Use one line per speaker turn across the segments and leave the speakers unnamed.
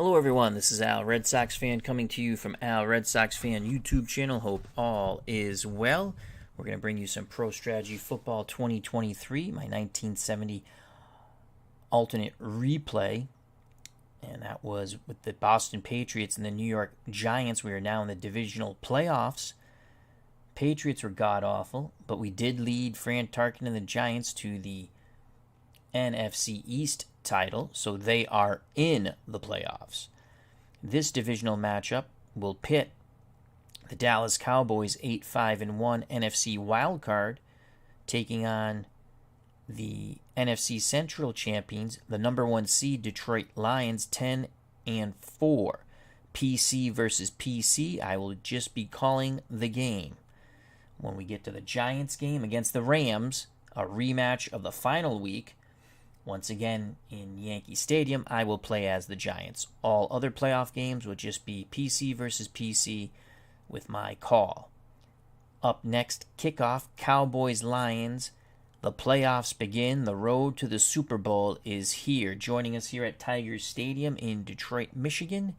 Hello everyone, this is Al, Red Sox fan, coming to you from Al, Red Sox fan YouTube channel. Hope all is well. We're going to bring you some Pro Strategy Football 2023, my 1970 alternate replay. And that was with the Boston Patriots and the New York Giants. We are now in the Divisional playoffs. Patriots were god-awful, but we did lead Fran Tarkenton and the Giants to the NFC East title, so they are in the playoffs. This divisional matchup will pit the Dallas Cowboys 8-5-1 NFC Wildcard taking on the NFC Central champions, the number 1 seed Detroit Lions 10-4. PC versus PC. I will just be calling the game. When we get to the Giants game against the Rams, a rematch of the final week, once again in Yankee Stadium, I will play as the Giants. All other playoff games will just be PC versus PC with my call. Up next, kickoff, Cowboys-Lions. The playoffs begin. The road to the Super Bowl is here. Joining us here at Tigers Stadium in Detroit, Michigan,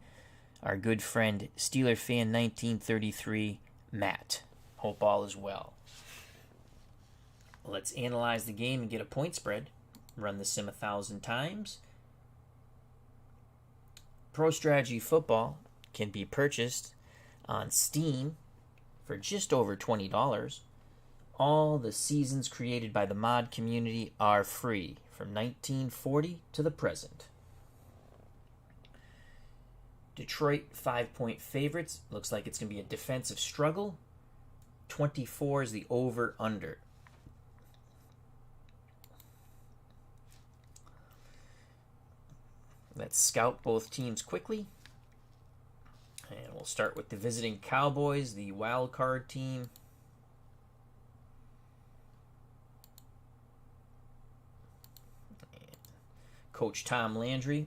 our good friend, Steeler fan 1933, Matt. Hope all is well. Let's analyze the game and get a point spread. Run the sim 1,000 times. Pro Strategy Football can be purchased on Steam for just over $20. All the seasons created by the mod community are free from 1940 to the present. Detroit 5-point favorites. Looks like it's going to be a defensive struggle. 24 is the over-under. Let's scout both teams quickly. And we'll start with the visiting Cowboys, the Wildcard team. And Coach Tom Landry,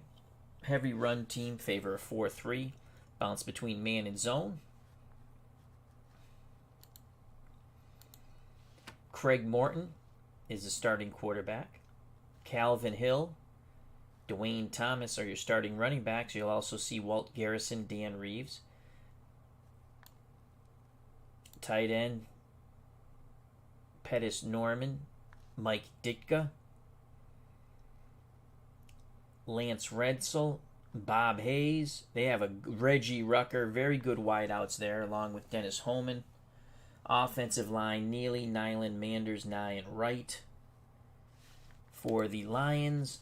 heavy run team, favor a 4-3. Bounce between man and zone. Craig Morton is the starting quarterback. Calvin Hill, Dwayne Thomas are your starting running backs. You'll also see Walt Garrison, Dan Reeves. Tight end, Pettis Norman, Mike Ditka. Lance Redsel, Bob Hayes. They have a Reggie Rucker, very good wideouts there, along with Dennis Homan. Offensive line, Neely, Nyland, Manders, Nye, and Wright. For the Lions,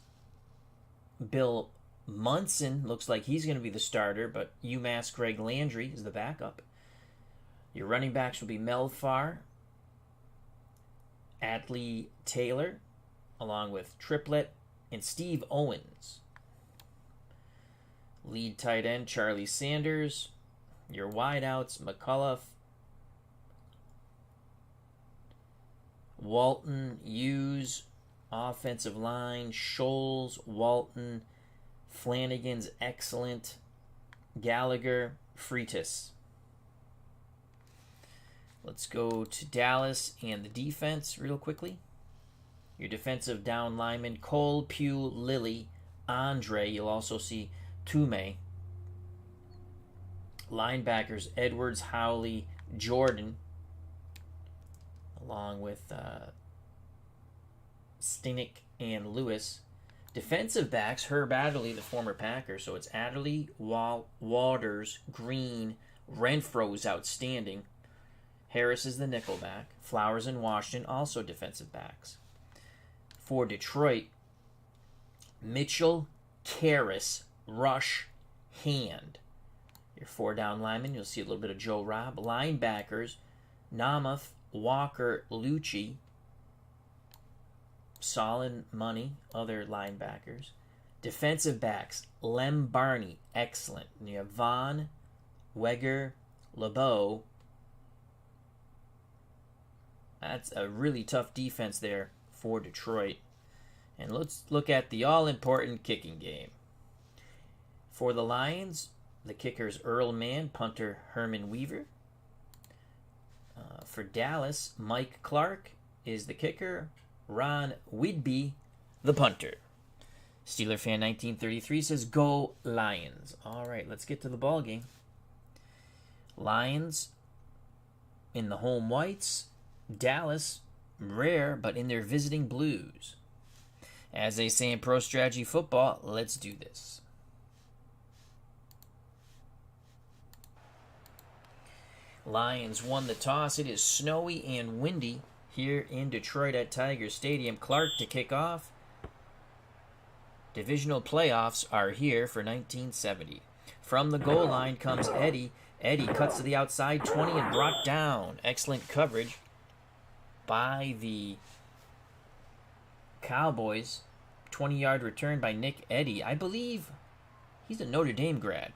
Bill Munson looks like he's going to be the starter, but UMass Greg Landry is the backup. Your running backs will be Mel Farr, Atlee Taylor, along with Triplett and Steve Owens. Lead tight end Charlie Sanders. Your wideouts McCullough, Walton, Hughes. Offensive line, Scholes, Walton, Flanagan's excellent, Gallagher, Freitas. Let's go to Dallas and the defense real quickly. Your defensive down linemen, Cole, Pugh, Lilly, Andre. You'll also see Tume. Linebackers, Edwards, Howley, Jordan, along with Stinick and Lewis. Defensive backs, Herb Adderley, the former Packer. So it's Adderley, Waters, Green, Renfro's outstanding. Harris is the nickelback. Flowers and Washington, also defensive backs. For Detroit, Mitchell, Karras, Rush, Hand. Your 4 down linemen, you'll see a little bit of Joe Robb. Linebackers, Namath, Walker, Lucci. Solid money, other linebackers. Defensive backs, Lem Barney, excellent. And you have Vaughn, Weger, LeBeau. That's a really tough defense there for Detroit. And let's look at the all-important kicking game. For the Lions, the kickers Earl Mann, punter Herman Weaver. For Dallas, Mike Clark is the kicker. Ron Whidbey, the punter. Steeler Fan 1933 says, "Go Lions." All right, let's get to the ball game. Lions in the home whites. Dallas, rare, but in their visiting blues. As they say in Pro Strategy Football, let's do this. Lions won the toss. It is snowy and windy here in Detroit at Tiger Stadium. Clark to kick off. Divisional playoffs are here for 1970. From the goal line comes Eddie. Eddie cuts to the outside 20 and brought down. Excellent coverage by the Cowboys. 20-yard return by Nick Eddy. I believe he's a Notre Dame grad.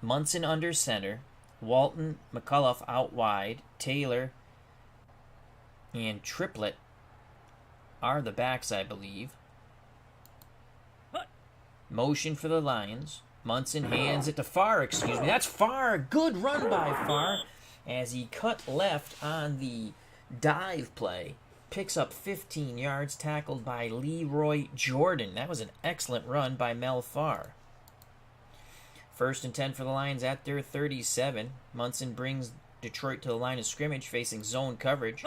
Munson under center. Walton, McCullough out wide. Taylor and Triplett are the backs, I believe. Motion for the Lions. Munson hands it to Farr. That's Farr. Good run by Farr as he cut left on the dive play. Picks up 15 yards, tackled by Leroy Jordan. That was an excellent run by Mel Farr. 1st and 10 for the Lions at their 37. Munson brings Detroit to the line of scrimmage facing zone coverage.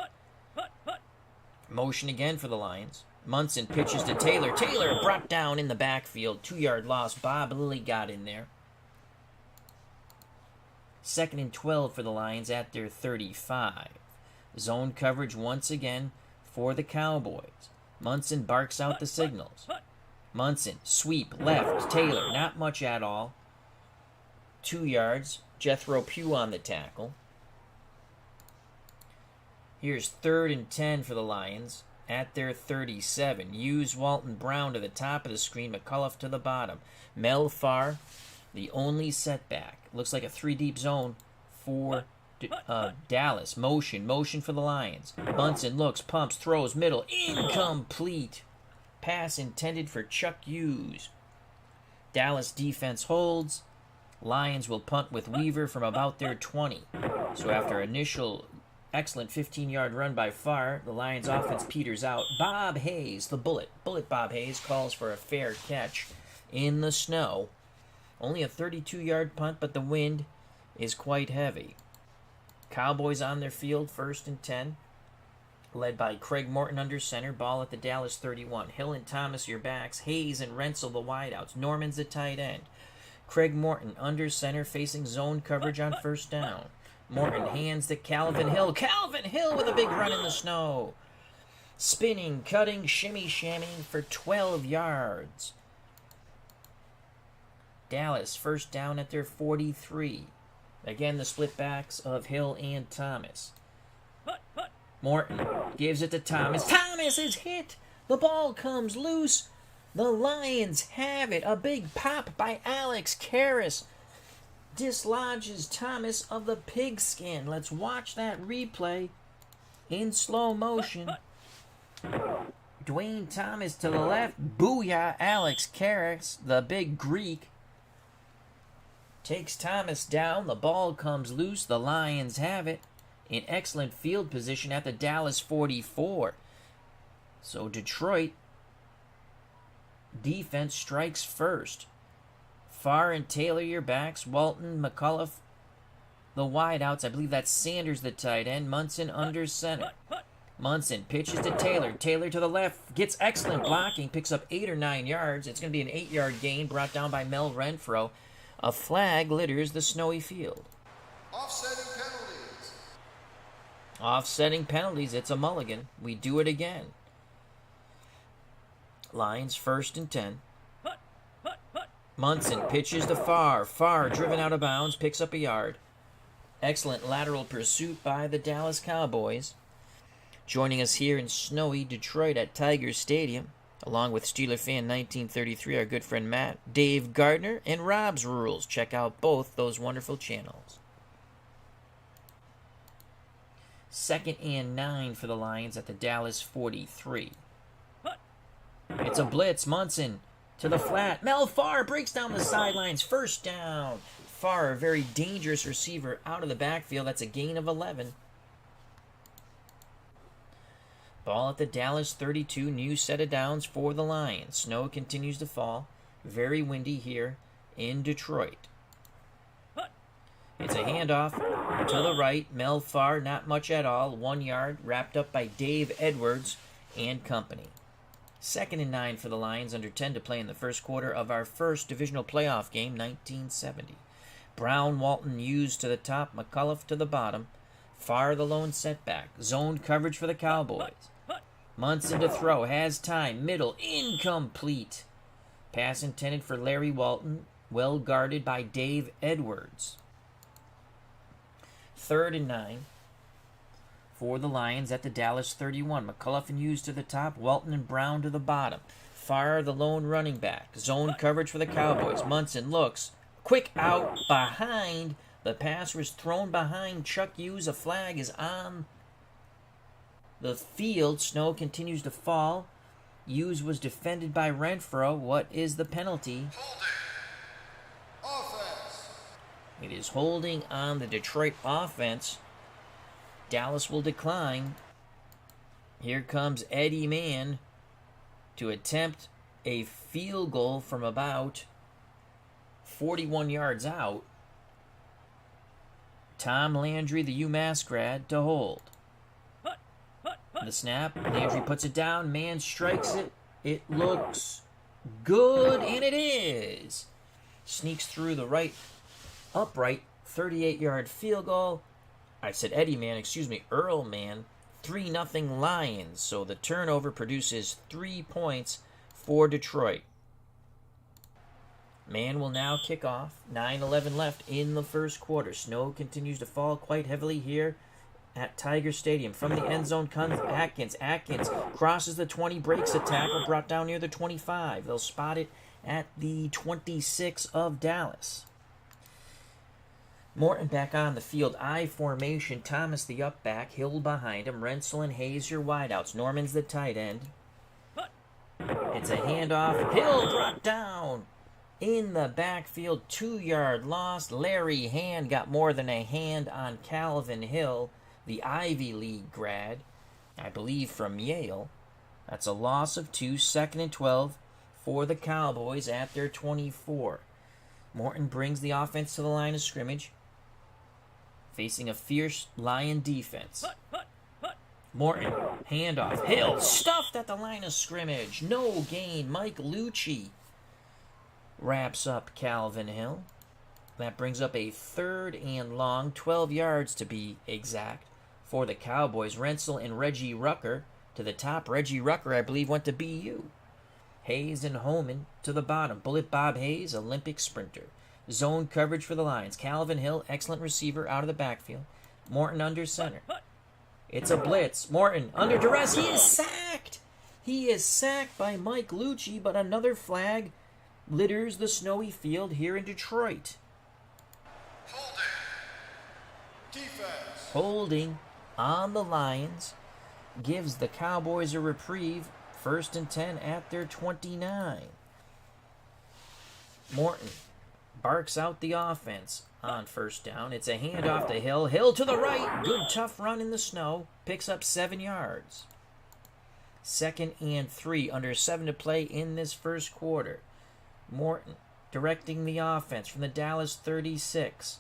Motion again for the Lions. Munson pitches to Taylor. Taylor brought down in the backfield. 2-yard loss. Bob Lilly got in there. 2nd and 12 for the Lions at their 35. Zone coverage once again for the Cowboys. Munson barks out the signals. Munson, sweep, left. Taylor, not much at all. 2 yards. Jethro Pugh on the tackle. Here's 3rd and 10 for the Lions at their 37. Use Walton Brown to the top of the screen. McCullough to the bottom. Mel Farr, the only setback. Looks like a 3-deep zone for Dallas. Motion for the Lions. Munson looks, pumps, throws, middle. Incomplete. Pass intended for Chuck Hughes. Dallas defense holds. Lions will punt with Weaver from about their 20. So after initial excellent 15-yard run by Farr, the Lions offense peters out. Bob Hayes, the bullet Bob Hayes, calls for a fair catch in the snow. Only a 32-yard punt, but the wind is quite heavy. Cowboys on their field, 1st and 10. Led by Craig Morton under center. Ball at the Dallas 31. Hill and Thomas your backs. Hayes and Rensel the wideouts. Norman's the tight end. Craig Morton under center facing zone coverage on 1st down. Morton hands to Calvin Hill. Calvin Hill with a big run in the snow. Spinning, cutting, shimmy-shamming for 12 yards. Dallas 1st down at their 43. Again, the split backs of Hill and Thomas. Morton gives it to Thomas. Thomas is hit. The ball comes loose. The Lions have it. A big pop by Alex Karras dislodges Thomas of the pigskin. Let's watch that replay in slow motion. Dwayne Thomas to the left. Booyah, Alex Karras, the big Greek, takes Thomas down. The ball comes loose. The Lions have it in excellent field position at the Dallas 44. So Detroit defense strikes first. Farr and Taylor your backs. Walton, McCullough the wideouts. I believe that's Sanders the tight end. Munson under center. Munson pitches to Taylor. Taylor to the left. Gets excellent blocking. Picks up 8 or 9 yards. It's going to be an 8-yard gain brought down by Mel Renfro. A flag litters the snowy field. Offsetting penalties. It's a mulligan. We do it again. Lions 1st and 10. Munson pitches to Farr. Farr driven out of bounds. Picks up a yard. Excellent lateral pursuit by the Dallas Cowboys. Joining us here in snowy Detroit at Tiger Stadium, along with Steeler Fan 1933, our good friend Matt, Dave Gardner, and Rob's Rules. Check out both those wonderful channels. 2nd and 9 for the Lions at the Dallas 43. It's a blitz. Munson to the flat. Mel Farr breaks down the sidelines. 1st down. Farr, a very dangerous receiver out of the backfield. That's a gain of 11. Ball at the Dallas 32, new set of downs for the Lions. Snow continues to fall. Very windy here in Detroit. It's a handoff to the right. Mel Farr, not much at all. 1 yard, wrapped up by Dave Edwards and company. 2nd and 9 for the Lions, under 10 to play in the first quarter of our first divisional playoff game, 1970. Brown, Walton, Hughes to the top, McCullough to the bottom. Farr the lone setback. Zone coverage for the Cowboys. Munson to throw, has time, middle, incomplete. Pass intended for Larry Walton, well guarded by Dave Edwards. 3rd and 9 for the Lions at the Dallas 31. McCullough and Hughes to the top, Walton and Brown to the bottom. Farr the lone running back. Zone coverage for the Cowboys. Munson looks, quick out behind. The pass was thrown behind Chuck Hughes. A flag is on the field. Snow continues to fall. Hughes was defended by Renfro. What is the penalty?
Offense.
It is holding on the Detroit offense. Dallas will decline. Here comes Eddie Mann to attempt a field goal from about 41 yards out. Tom Landry, the UMass grad, to hold. The snap, Landry puts it down, Mann strikes it. It looks good, and it is. Sneaks through the right upright, 38-yard field goal. I said Eddie Mann, Earl Mann. 3-0 Lions. So the turnover produces 3 points for Detroit. Mann will now kick off. 9:11 left in the first quarter. Snow continues to fall quite heavily here at Tiger Stadium. From the end zone comes Atkins. Atkins crosses the 20, breaks a tackle, brought down near the 25. They'll spot it at the 26 of Dallas. Morton back on the field. I formation. Thomas the up back. Hill behind him. Rensel and Hayes your wideouts. Norman's the tight end. It's a handoff. Hill brought down in the backfield. 2-yard loss. Larry Hand got more than a hand on Calvin Hill, the Ivy League grad, I believe from Yale. That's a loss of 2. 2nd and 12 for the Cowboys at their 24. Morton brings the offense to the line of scrimmage, facing a fierce Lion defense. Morton, handoff. Hill stuffed at the line of scrimmage. No gain. Mike Lucci wraps up Calvin Hill. That brings up a 3rd and long, 12 yards to be exact, for the Cowboys. Rensel and Reggie Rucker to the top. Reggie Rucker, I believe, went to BU. Hayes and Holman to the bottom. Bullet Bob Hayes, Olympic sprinter. Zone coverage for the Lions. Calvin Hill, excellent receiver out of the backfield. Morton under center. It's a blitz. Morton under duress. He is sacked. He is sacked by Mike Lucci, but another flag litters the snowy field here in Detroit.
Defense.
Holding on the Lions gives the Cowboys a reprieve. 1st and 10 at their 29. Morton barks out the offense on 1st down. It's a handoff to Hill. Hill to the right. Good tough run in the snow. Picks up 7 yards. 2nd and 3. Under 7 to play in this first quarter. Morton directing the offense from the Dallas 36.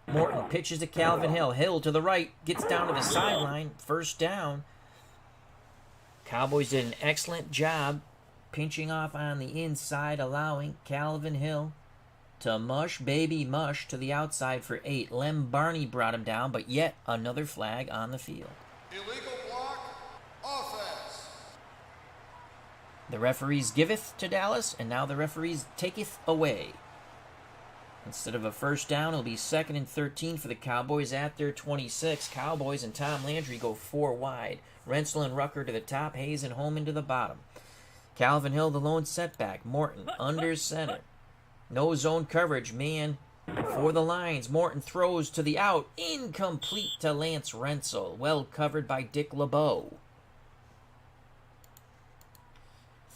Morton pitches to Calvin Hill. Hill to the right. Gets down to the sideline. 1st down. Cowboys did an excellent job pinching off on the inside, allowing Calvin Hill to mush to the outside for 8. Lem Barney brought him down, but yet another flag on the field.
Illegal block. Offense.
The referees giveth to Dallas, and now the referees taketh away. Instead of a 1st down, it'll be 2nd and 13 for the Cowboys at their 26. Cowboys and Tom Landry go 4 wide. Rensel and Rucker to the top. Hayes and Holman to the bottom. Calvin Hill, the lone setback. Morton under center. No zone coverage. Man for the Lions. Morton throws to the out. Incomplete to Lance Rensel. Well covered by Dick LeBeau.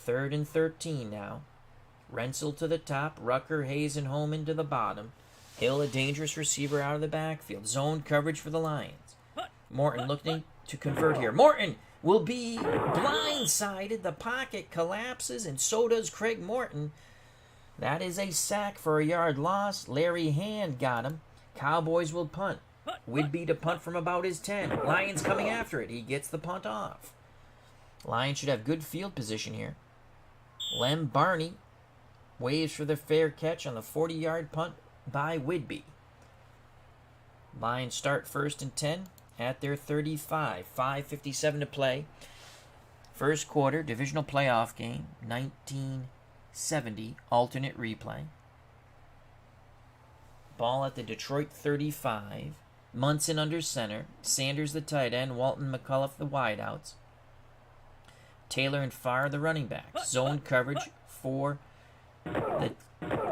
3rd and 13 now. Rensel to the top. Rucker, Hayes, and Holman to the bottom. Hill, a dangerous receiver out of the backfield. Zone coverage for the Lions. Morton looking to convert here. Morton will be blindsided. The pocket collapses, and so does Craig Morton. That is a sack for a yard loss. Larry Hand got him. Cowboys will punt. Whidbey to punt from about his 10. Lions coming after it. He gets the punt off. Lions should have good field position here. Lem Barney waves for the fair catch on the 40-yard punt by Whidbey. Lions start 1st and 10 at their 35. 5:57 to play. First quarter, divisional playoff game, 1970, alternate replay. Ball at the Detroit 35. Munson under center. Sanders the tight end. Walton McCullough the wideouts. Taylor and Farr the running backs. Zone coverage for the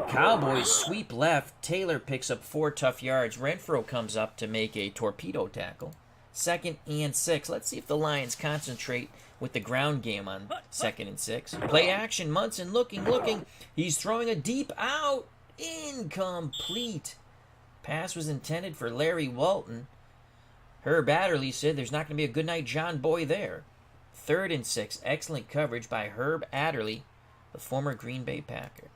Cowboys. Sweep left. Taylor picks up 4 tough yards. Renfro comes up to make a torpedo tackle. 2nd and 6. Let's see if the Lions concentrate with the ground game on 2nd and 6. Play action. Munson looking. He's throwing a deep out. Incomplete. Pass was intended for Larry Walton. Herb Adderley said there's not going to be a good night John Boy there. 3rd and 6. Excellent coverage by Herb Adderley, the former Green Bay Packer.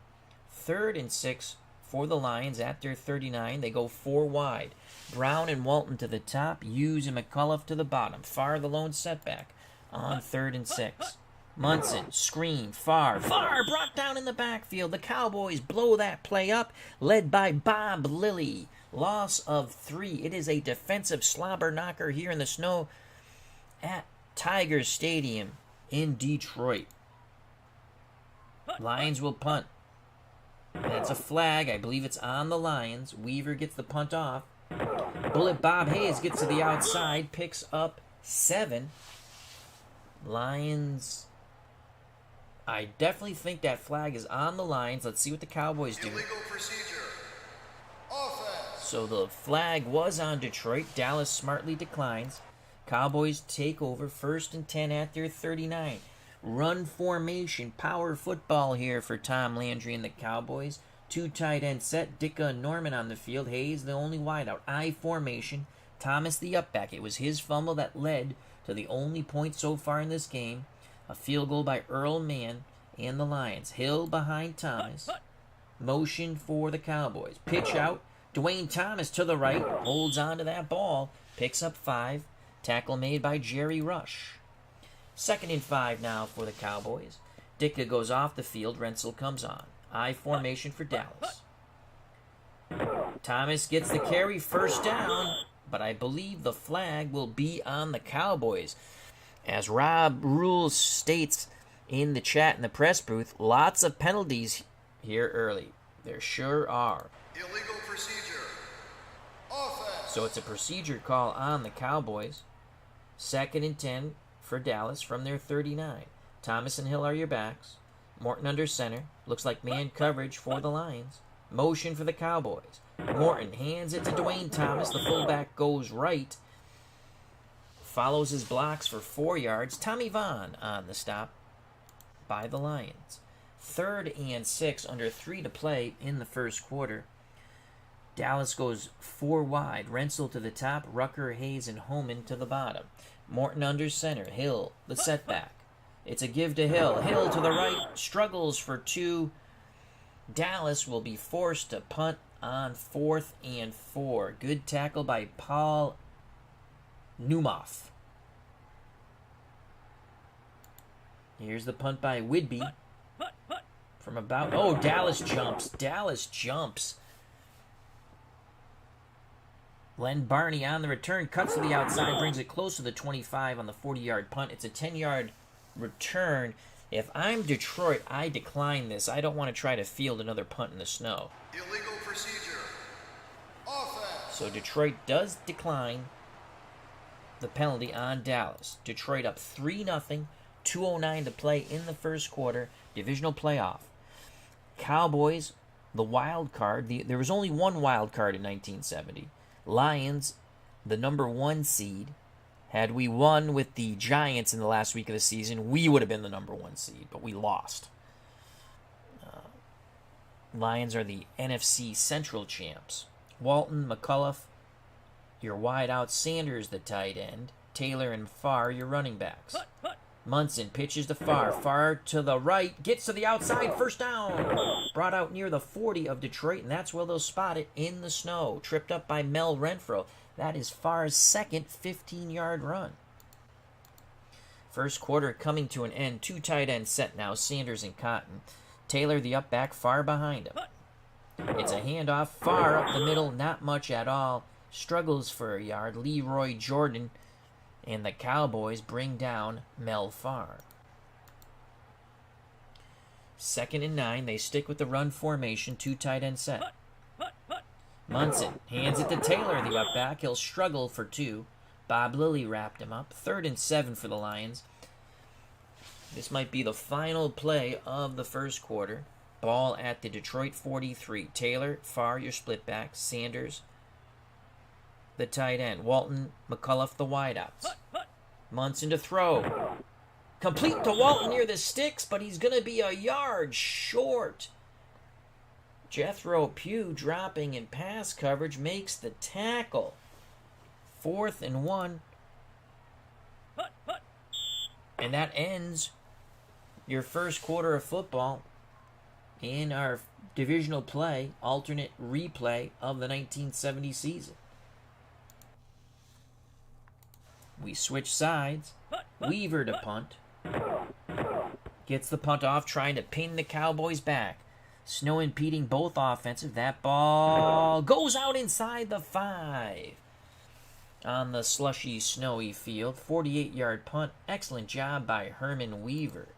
3rd and 6 for the Lions at their 39. They go 4 wide. Brown and Walton to the top. Hughes and McCullough to the bottom. Farr the lone setback on 3rd and 6. Munson, screen, Farr brought down in the backfield. The Cowboys blow that play up, led by Bob Lilly. Loss of 3. It is a defensive slobber knocker here in the snow at Tiger Stadium in Detroit. Lions will punt. That's a flag. I believe it's on the Lions. Weaver gets the punt off. Bullet Bob Hayes gets to the outside, picks up 7. Lions. I definitely think that flag is on the Lions. Let's see what the Cowboys do.
Illegal procedure. Offense.
So the flag was on Detroit. Dallas smartly declines. Cowboys take over 1st and 10 at their 39. Run formation, power football here for Tom Landry and the Cowboys. 2 tight end set, Dicka and Norman on the field. Hayes the only wideout. I formation, Thomas the upback. It was his fumble that led to the only point so far in this game. A field goal by Earl Mann and the Lions. Hill behind Thomas. Motion for the Cowboys. Pitch out. Dwayne Thomas to the right. Holds on to that ball. Picks up 5. Tackle made by Jerry Rush. 2nd and 5 now for the Cowboys. Ditka goes off the field. Renzel comes on. I formation for Dallas. Thomas gets the carry. 1st down. But I believe the flag will be on the Cowboys. As Rob Rules states in the chat in the press booth, lots of penalties here early. There sure are.
Illegal procedure. Offense.
So it's a procedure call on the Cowboys. 2nd and 10 for Dallas from their 39. Thomas and Hill are your backs. Morton under center. Looks like man coverage for the Lions. Motion for the Cowboys. Morton hands it to Dwayne Thomas. The fullback goes right. Follows his blocks for 4 yards. Tommy Vaughn on the stop by the Lions. 3rd and 6, under 3 to play in the first quarter. Dallas goes 4 wide. Renzel to the top. Rucker, Hayes, and Homan to the bottom. Morton under center. Hill, the setback. It's a give to Hill. Hill to the right. Struggles for 2. Dallas will be forced to punt on 4th and 4. Good tackle by Paul Newmoff. Here's the punt by Whidbey. From about... Oh, Dallas jumps. Dallas jumps. Len Barney on the return. Cuts to the outside. Brings it close to the 25 on the 40-yard punt. It's a 10-yard return. If I'm Detroit, I decline this. I don't want to try to field another punt in the snow.
Illegal procedure. Offense.
So Detroit does decline the penalty on Dallas. Detroit up 3-0. 2:09 to play in the first quarter. Divisional playoff. Cowboys, the wild card. There was only one wild card in 1970. Lions, the number 1 seed. Had we won with the Giants in the last week of the season, we would have been the number 1 seed, but we lost. Lions are the NFC Central champs. Walton, McCullough, your wideout, Sanders the tight end. Taylor and Farr your running backs. Munson pitches to Farr. Farr to the right. Gets to the outside. First down. Brought out near the 40 of Detroit, and that's where they'll spot it in the snow. Tripped up by Mel Renfro. That is Farr's second 15-yard run. First quarter coming to an end. 2 tight ends set now, Sanders and Cotton. Taylor the up back, Farr behind him. It's a handoff. Farr up the middle, not much at all. Struggles for a yard. Leroy Jordan and the Cowboys bring down Mel Farr. 2nd and 9. They stick with the run formation. 2 tight end set. Munson hands it to Taylor, the up back. He'll struggle for 2. Bob Lilly wrapped him up. 3rd and 7 for the Lions. This might be the final play of the first quarter. Ball at the Detroit 43. Taylor, Farr, your split back. Sanders, the tight end. Walton, McCullough, the wideouts. Munson to throw. Complete to Walton near the sticks, but he's going to be a yard short. Jethro Pugh dropping in pass coverage makes the tackle. 4th and 1. And that ends your first quarter of football in our divisional play, alternate replay of the 1970 season. We switch sides. Weaver to punt. Gets the punt off, trying to pin the Cowboys back. Snow impeding both offensive. That ball goes out inside the 5. On the slushy, snowy field. 48-yard punt. Excellent job by Herman Weaver.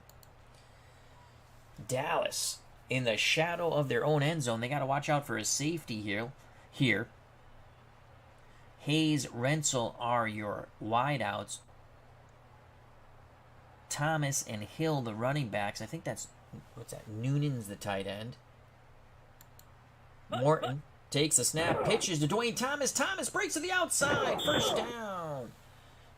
Dallas, in the shadow of their own end zone. They got to watch out for a safety here. Hayes, Rensel are your wideouts. Thomas and Hill, the running backs. I think that's, Noonan's the tight end. Morton takes a snap, pitches to Dwayne Thomas. Thomas breaks to the outside. First down.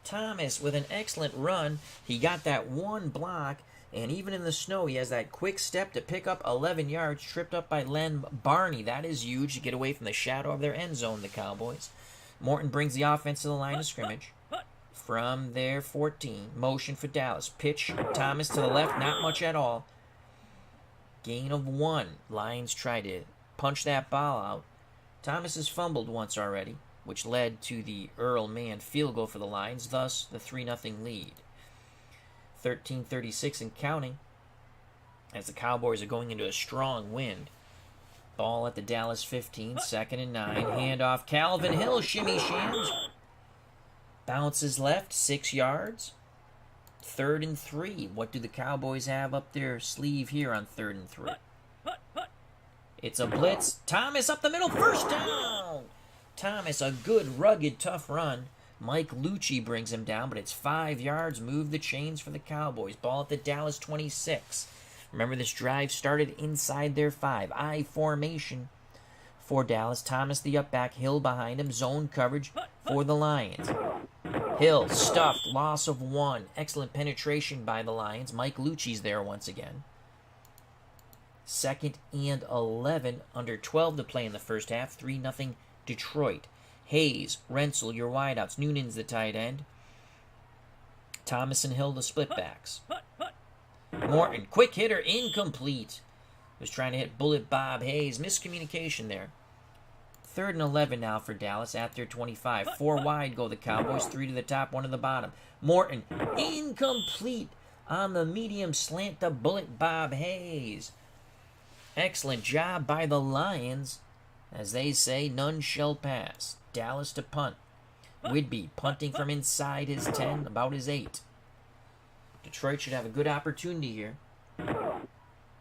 Thomas with an excellent run. He got that one block, and even in the snow, he has that quick step to pick up 11 yards, tripped up by Len Barney. That is huge to get away from the shadow of their end zone, the Cowboys. Morton brings the offense to the line of scrimmage. From their 14, motion for Dallas. Pitch, Thomas to the left, not much at all. Gain of 1. Lions try to punch that ball out. Thomas has fumbled once already, which led to the Earl Mann field goal for the Lions, thus the 3-0 lead. 13:36 and counting, as the Cowboys are going into a strong wind. Ball at the Dallas 15, 2nd and 9. Handoff, Calvin Hill, shimmy shams. Bounces left, 6 yards. 3rd and 3. What do the Cowboys have up their sleeve here on 3rd and 3? It's a blitz. Thomas up the middle, first down. Thomas, a good, rugged, tough run. Mike Lucci brings him down, but it's 5 yards. Move the chains for the Cowboys. Ball at the Dallas 26. Remember, this drive started inside their 5. I formation for Dallas. Thomas the up back, Hill behind him. Zone coverage for the Lions. Hill stuffed, loss of 1. Excellent penetration by the Lions. Mike Lucci's there once again. 2nd and 11, under 12 to play in the first half. 3-0 Detroit. Hayes, Rensel, your wideouts. Noonan's the tight end. Thomas and Hill, the splitbacks. Morton, quick hitter, incomplete. Was trying to hit Bullet Bob Hayes. Miscommunication there. 3rd and 11 now for Dallas at their 25. 4 wide go the Cowboys. 3 to the top, 1 to the bottom. Morton, incomplete on the medium slant to Bullet Bob Hayes. Excellent job by the Lions. As they say, none shall pass. Dallas to punt. Whidbey punting from inside his 10, about his 8. Detroit should have a good opportunity here.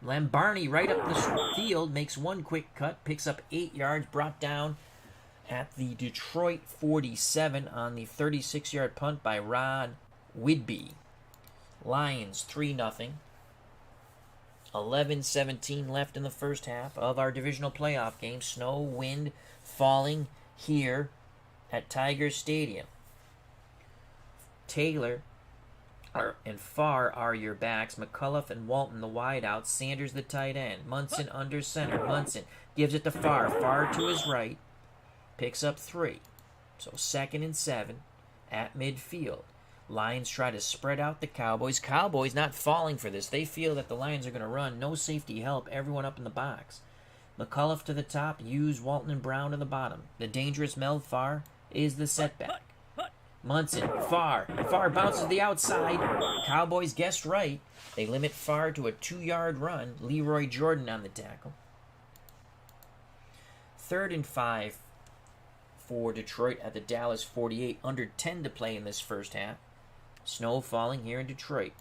Lambarney right up the field, makes one quick cut, picks up 8 yards, brought down at the Detroit 47 on the 36-yard punt by Rod Whidbey. Lions 3-0. 11:17 left in the first half of our divisional playoff game. Snow, wind falling here at Tiger Stadium. Taylor and Farr are your backs. McCullough and Walton the wideouts. Sanders the tight end. Munson under center. Munson gives it to Farr. Farr to his right. Picks up 3. So 2nd and 7 at midfield. Lions try to spread out the Cowboys. Cowboys not falling for this. They feel that the Lions are going to run. No safety help. Everyone up in the box. McCullough to the top. Hughes, Walton, and Brown to the bottom. The dangerous Mel Farr is the setback. Munson, Farr. Farr bounces to the outside. Cowboys guessed right. They limit Farr to a 2-yard run. Leroy Jordan on the tackle. 3rd and 5 for Detroit at the Dallas 48. Under 10 to play in this first half. Snow falling here in Detroit.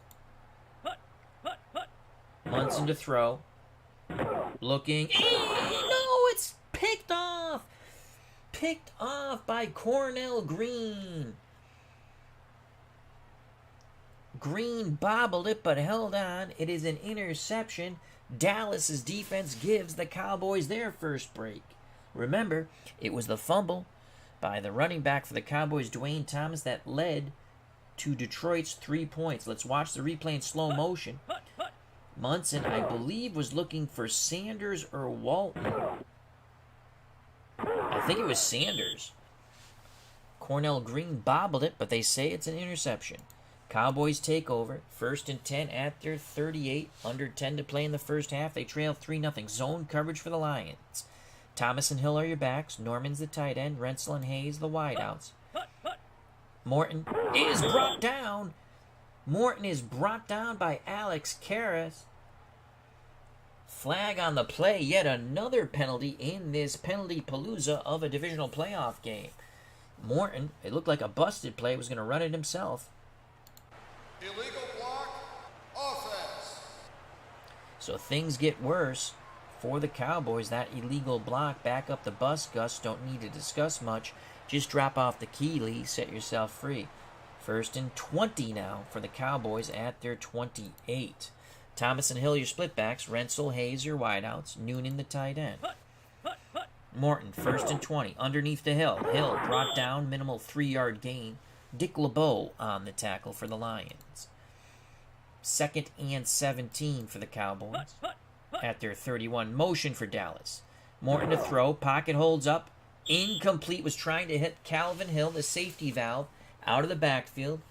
Munson to throw. Looking. No, it's picked off. Picked off by Cornell Green. Green bobbled it but held on. It is an interception. Dallas's defense gives the Cowboys their first break. Remember, it was the fumble by the running back for the Cowboys, Dwayne Thomas, that led to Detroit's 3 points. Let's watch the replay in slow motion. Munson, I believe, was looking for Sanders or Walton. I think it was Sanders. Cornell Green bobbled it, but they say it's an interception. Cowboys take over. 1st and 10 at their 38. Under 10 to play in the first half. They trail 3-0. Zone coverage for the Lions. Thomas and Hill are your backs. Norman's the tight end. Renzel and Hayes the wideouts. Morton is brought down. Morton is brought down by Alex Karras. Flag on the play. Yet another penalty in this penalty palooza of a divisional playoff game. Morton, it looked like a busted play, was going to run it himself.
Illegal block. Offense.
So things get worse for the Cowboys. That illegal block, back up the bus, Gus. Don't need to discuss much. Just drop off the key, Lee. Set yourself free. 1st and 20 now for the Cowboys at their 28. Thomas and Hill, your split backs. Renzel, Hayes, your wideouts. Noonan, the tight end. Morton, 1st and 20. Underneath the Hill. Hill brought down, minimal 3-yard gain. Dick LeBeau on the tackle for the Lions. 2nd and 17 for the Cowboys at their 31. Motion for Dallas. Morton to throw. Pocket holds up. Incomplete. Was trying to hit Calvin Hill, the safety valve, out of the backfield.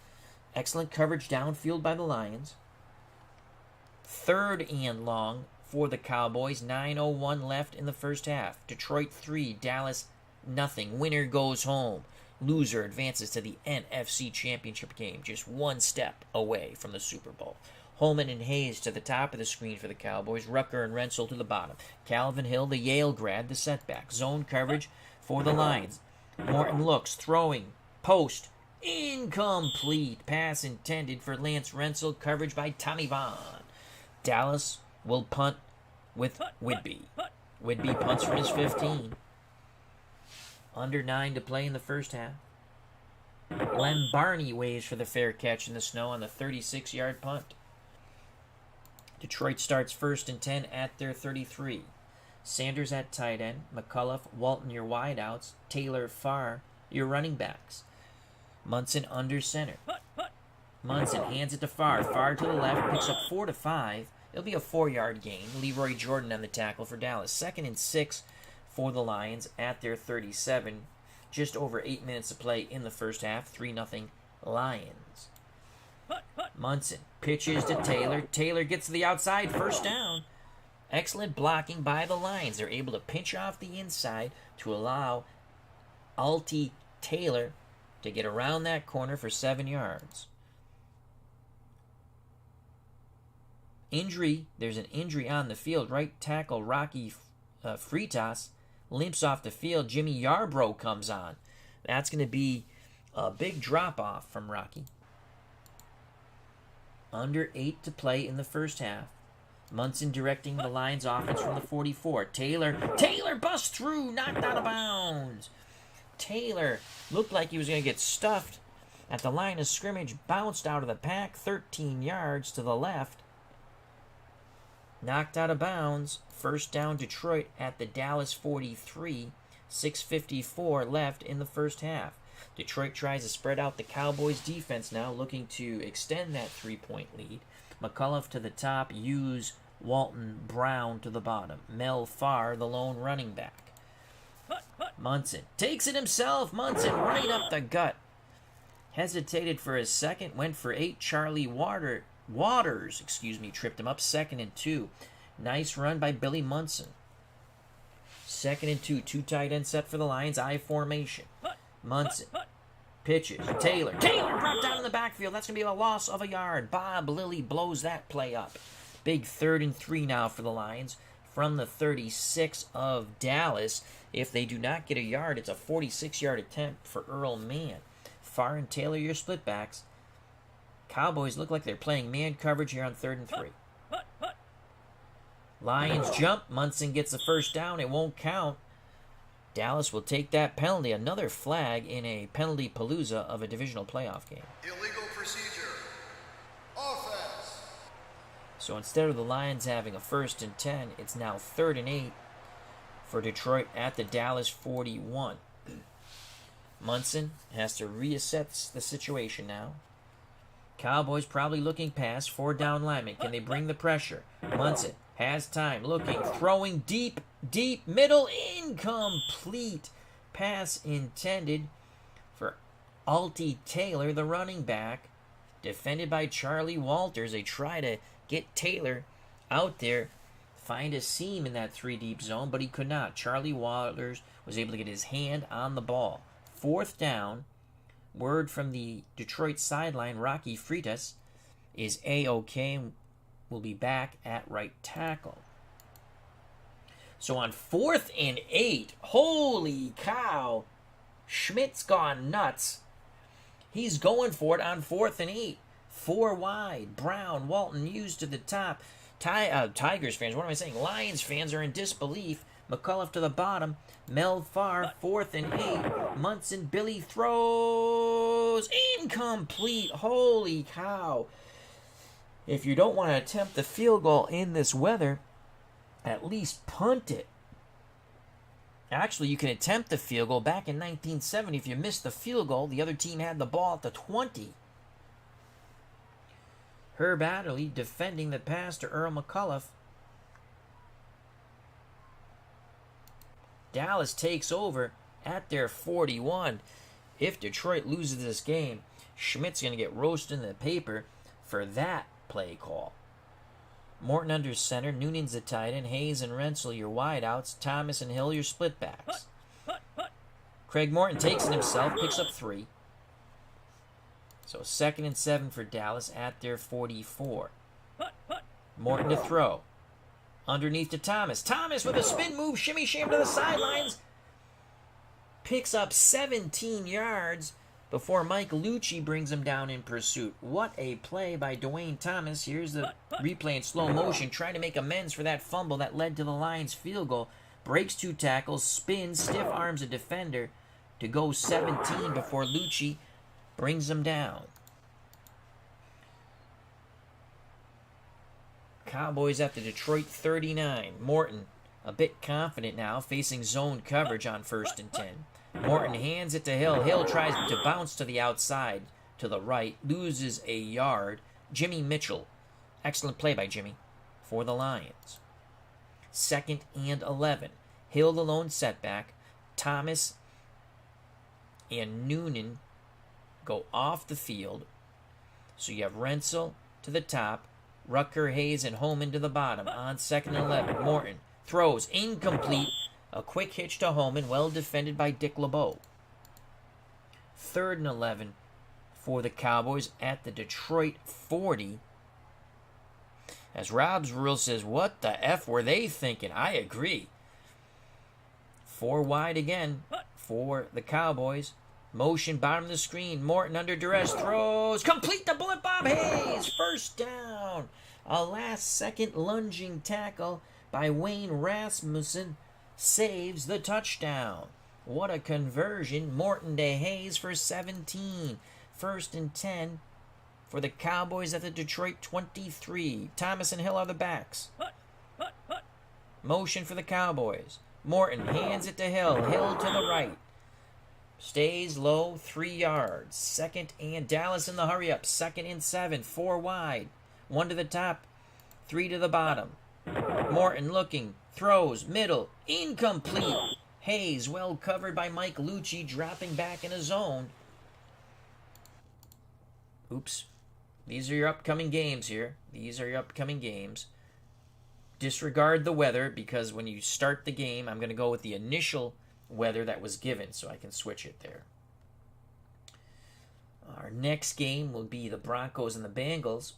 Excellent coverage downfield by the Lions. 3rd and long for the Cowboys. 9:01 left in the first half. Detroit 3, Dallas nothing. Winner goes home. Loser advances to the NFC Championship game, just one step away from the Super Bowl. Holman and Hayes to the top of the screen for the Cowboys. Rucker and Renzel to the bottom. Calvin Hill, the Yale grad, the setback. Zone coverage for the Lions. Morton looks, throwing, post, incomplete. Pass intended for Lance Renzel. Coverage by Tommy Vaughn. Dallas will punt with Whidbey. Whidbey punts from his 15. Under 9 to play in the first half. Len Barney waves for the fair catch in the snow on the 36-yard punt. Detroit starts 1st and 10 at their 33. Sanders at tight end. McCullough, Walton, your wideouts. Taylor, Farr, your running backs. Munson under center. Munson hands it to Farr. Farr to the left, picks up 4 to 5. It'll be a 4-yard gain. Leroy Jordan on the tackle for Dallas. 2nd and 6 for the Lions at their 37. Just over 8 minutes to play in the first half. 3-0 Lions. Munson pitches to Taylor. Taylor gets to the outside. First down. Excellent blocking by the Lions. They're able to pinch off the inside to allow Alti Taylor to get around that corner for 7 yards. Injury. There's an injury on the field. Right tackle Rocky Freitas limps off the field. Jimmy Yarbrough comes on. That's going to be a big drop-off from Rocky. Under 8 to play in the first half. Munson directing the Lions offense from the 44. Taylor busts through, knocked out of bounds. Taylor looked like he was going to get stuffed at the line of scrimmage, bounced out of the pack 13 yards to the left. Knocked out of bounds. First down Detroit at the Dallas 43. 6:54 left in the first half. Detroit tries to spread out the Cowboys defense now, looking to extend that 3-point lead. McCullough to the top, Hughes, Walton, Brown to the bottom. Mel Farr, the lone running back. Munson takes it himself. Munson right up the gut. Hesitated for a second, went for 8. Charlie Waters, tripped him up. 2nd and 2. Nice run by Billy Munson. 2nd and 2. 2 tight end set for the Lions. I formation. Munson pitches. Taylor brought down in the backfield. That's going to be a loss of a yard. Bob Lilly blows that play up. Big 3rd and 3 now for the Lions from the 36 of Dallas. If they do not get a yard, it's a 46-yard attempt for Earl Mann. Farr and Taylor, your split backs. Cowboys look like they're playing man coverage here on 3rd and 3. Lions jump. Munson gets the first down. It won't count. Dallas will take that penalty. Another flag in a penalty palooza of a divisional playoff game.
Illegal procedure. Offense.
So instead of the Lions having a 1st and 10, it's now 3rd and 8 for Detroit at the Dallas 41. Munson has to reassess the situation now. Cowboys probably looking past 4 down linemen. Can they bring the pressure? Munson has time, looking, throwing deep, middle, incomplete. Pass intended for Alty Taylor, the running back. Defended by Charlie Walters. They try to get Taylor out there, find a seam in that 3-deep zone, but he could not. Charlie Walters was able to get his hand on the ball. 4th down. Word from the Detroit sideline, Rocky Freitas is A-OK and will be back at right tackle. So on 4th and 8, holy cow, Schmidt's gone nuts. He's going for it on 4th and 8. 4 wide. Brown, Walton used to the top. Tigers fans, what am I saying? Lions fans are in disbelief. McCullough to the bottom. Mel Farr, 4th and 8. Munson, Billy throws. Incomplete. Holy cow. If you don't want to attempt the field goal in this weather, at least punt it. Actually, you can attempt the field goal. Back in 1970, if you missed the field goal, the other team had the ball at the 20. Herb Adderley defending the pass to Earl McCullough. Dallas takes over at their 41. If Detroit loses this game, Schmidt's going to get roasted in the paper for that play call. Morton under center, Noonan's the tight end, Hayes and Rensel your wideouts, Thomas and Hill your split backs. Craig Morton takes it himself, picks up 3. So 2nd and 7 for Dallas at their 44. Morton to throw. Underneath to Thomas. Thomas with a spin move, shimmy sham to the sidelines. Picks up 17 yards before Mike Lucci brings him down in pursuit. What a play by Dwayne Thomas. Here's the replay in slow motion, trying to make amends for that fumble that led to the Lions' field goal. Breaks 2 tackles, spins, stiff arms a defender to go 17 before Lucci brings him down. Cowboys at the Detroit 39. Morton a bit confident now, facing zone coverage on 1st and 10. Morton hands it to Hill. Hill tries to bounce to the outside, to the right, loses a yard. Jimmy Mitchell. Excellent play by Jimmy for the Lions. 2nd and 11. Hill the lone setback. Thomas and Noonan go off the field. So you have Rensel to the top, Rucker, Hayes, and Holman to the bottom. On 2nd and 11, Morton throws incomplete. A quick hitch to Holman, well defended by Dick LeBeau. 3rd and 11 for the Cowboys at the Detroit 40. As Rob's rule says, what the F were they thinking? I agree. 4 wide again for the Cowboys. Motion, bottom of the screen. Morton under duress throws. Complete the bullet, Bob Hayes. 1st down. A last-second lunging tackle by Wayne Rasmussen saves the touchdown. What a conversion. Morton to Hayes for 17. 1st and 10 for the Cowboys at the Detroit 23. Thomas and Hill are the backs. Motion for the Cowboys. Morton hands it to Hill. Hill to the right. Stays low, 3 yards. 2nd and Dallas in the hurry up. 2nd and 7, 4 wide. 1 to the top, 3 to the bottom. Morton looking, throws, middle, incomplete. Hayes, well covered by Mike Lucci, dropping back in a zone. Oops. These are your upcoming games here. These are your upcoming games. Disregard the weather, because when you start the game, I'm going to go with the initial weather that was given, so I can switch it there. Our next game will be the Broncos and the Bengals.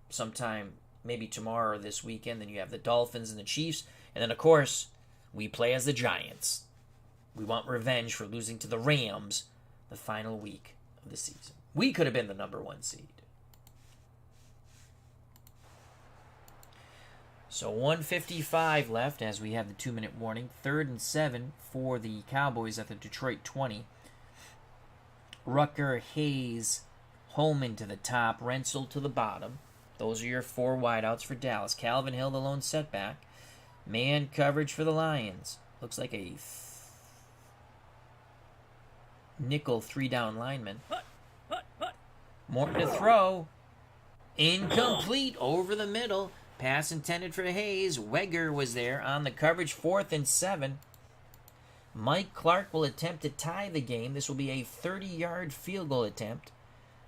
Sometime maybe tomorrow or this weekend. Then you have the Dolphins and the Chiefs. And then, of course, we play as the Giants. We want revenge for losing to the Rams the final week of the season. We could have been the number 1 seed. So 1:55 left as we have the 2-minute warning. 3rd and 7 for the Cowboys at the Detroit 20. Rucker, Hayes, Holman to the top, Rensel to the bottom. Those are your 4 wideouts for Dallas. Calvin Hill, the lone setback. Man coverage for the Lions. Looks like a nickel 3-down lineman. Morton to throw. Incomplete over the middle. Pass intended for Hayes. Weger was there on the coverage. 4th and 7. Mike Clark will attempt to tie the game. This will be a 30-yard field goal attempt.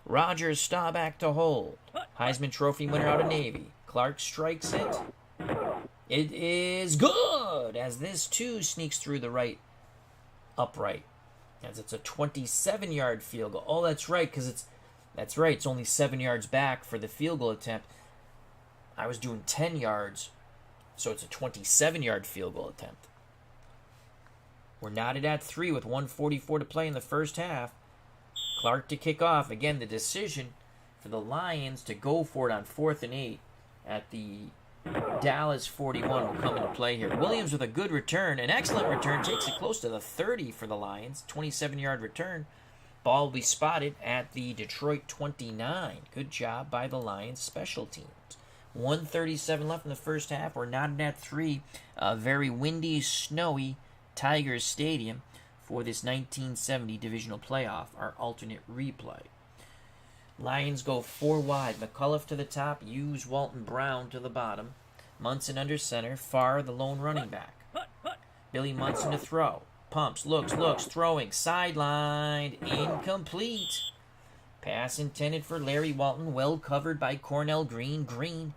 Rogers Staubach to hold. Heisman Trophy winner out of Navy. Clark strikes it. It is good, as this too sneaks through the right upright, as it's a 27-yard field goal. Oh, that's right, because it's only 7 yards back for the field goal attempt. I was doing 10 yards, so it's a 27-yard field goal attempt. We're knotted at 3 with 1:44 to play in the first half. Clark to kick off. Again, the decision for the Lions to go for it on 4th and 8 at the Dallas 41 will come into play here. Williams with a good return, an excellent return, takes it close to the 30 for the Lions. 27-yard return. Ball will be spotted at the Detroit 29. Good job by the Lions special teams. 1:37 left in the first half. We're knotted at 3. Very windy, snowy Tigers Stadium for this 1970 divisional playoff, our alternate replay. Lions go 4 wide. McCullough to the top. Hughes, Walton, Brown to the bottom. Munson under center. Farr, the lone running back. Billy Munson to throw. Pumps, looks, throwing. Sidelined. Incomplete. Pass intended for Larry Walton. Well covered by Cornell Green. Green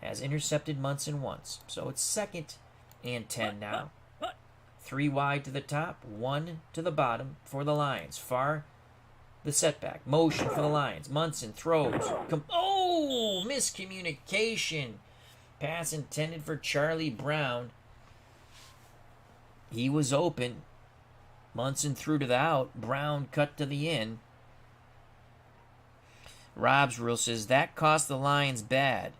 has intercepted Munson once. So it's 2nd and 10 now. 3 wide to the top. 1 to the bottom for the Lions. Farr, the setback. Motion for the Lions. Munson throws. Miscommunication. Pass intended for Charlie Brown. He was open. Munson threw to the out. Brown cut to the in. Rob's rule says that cost the Lions bad.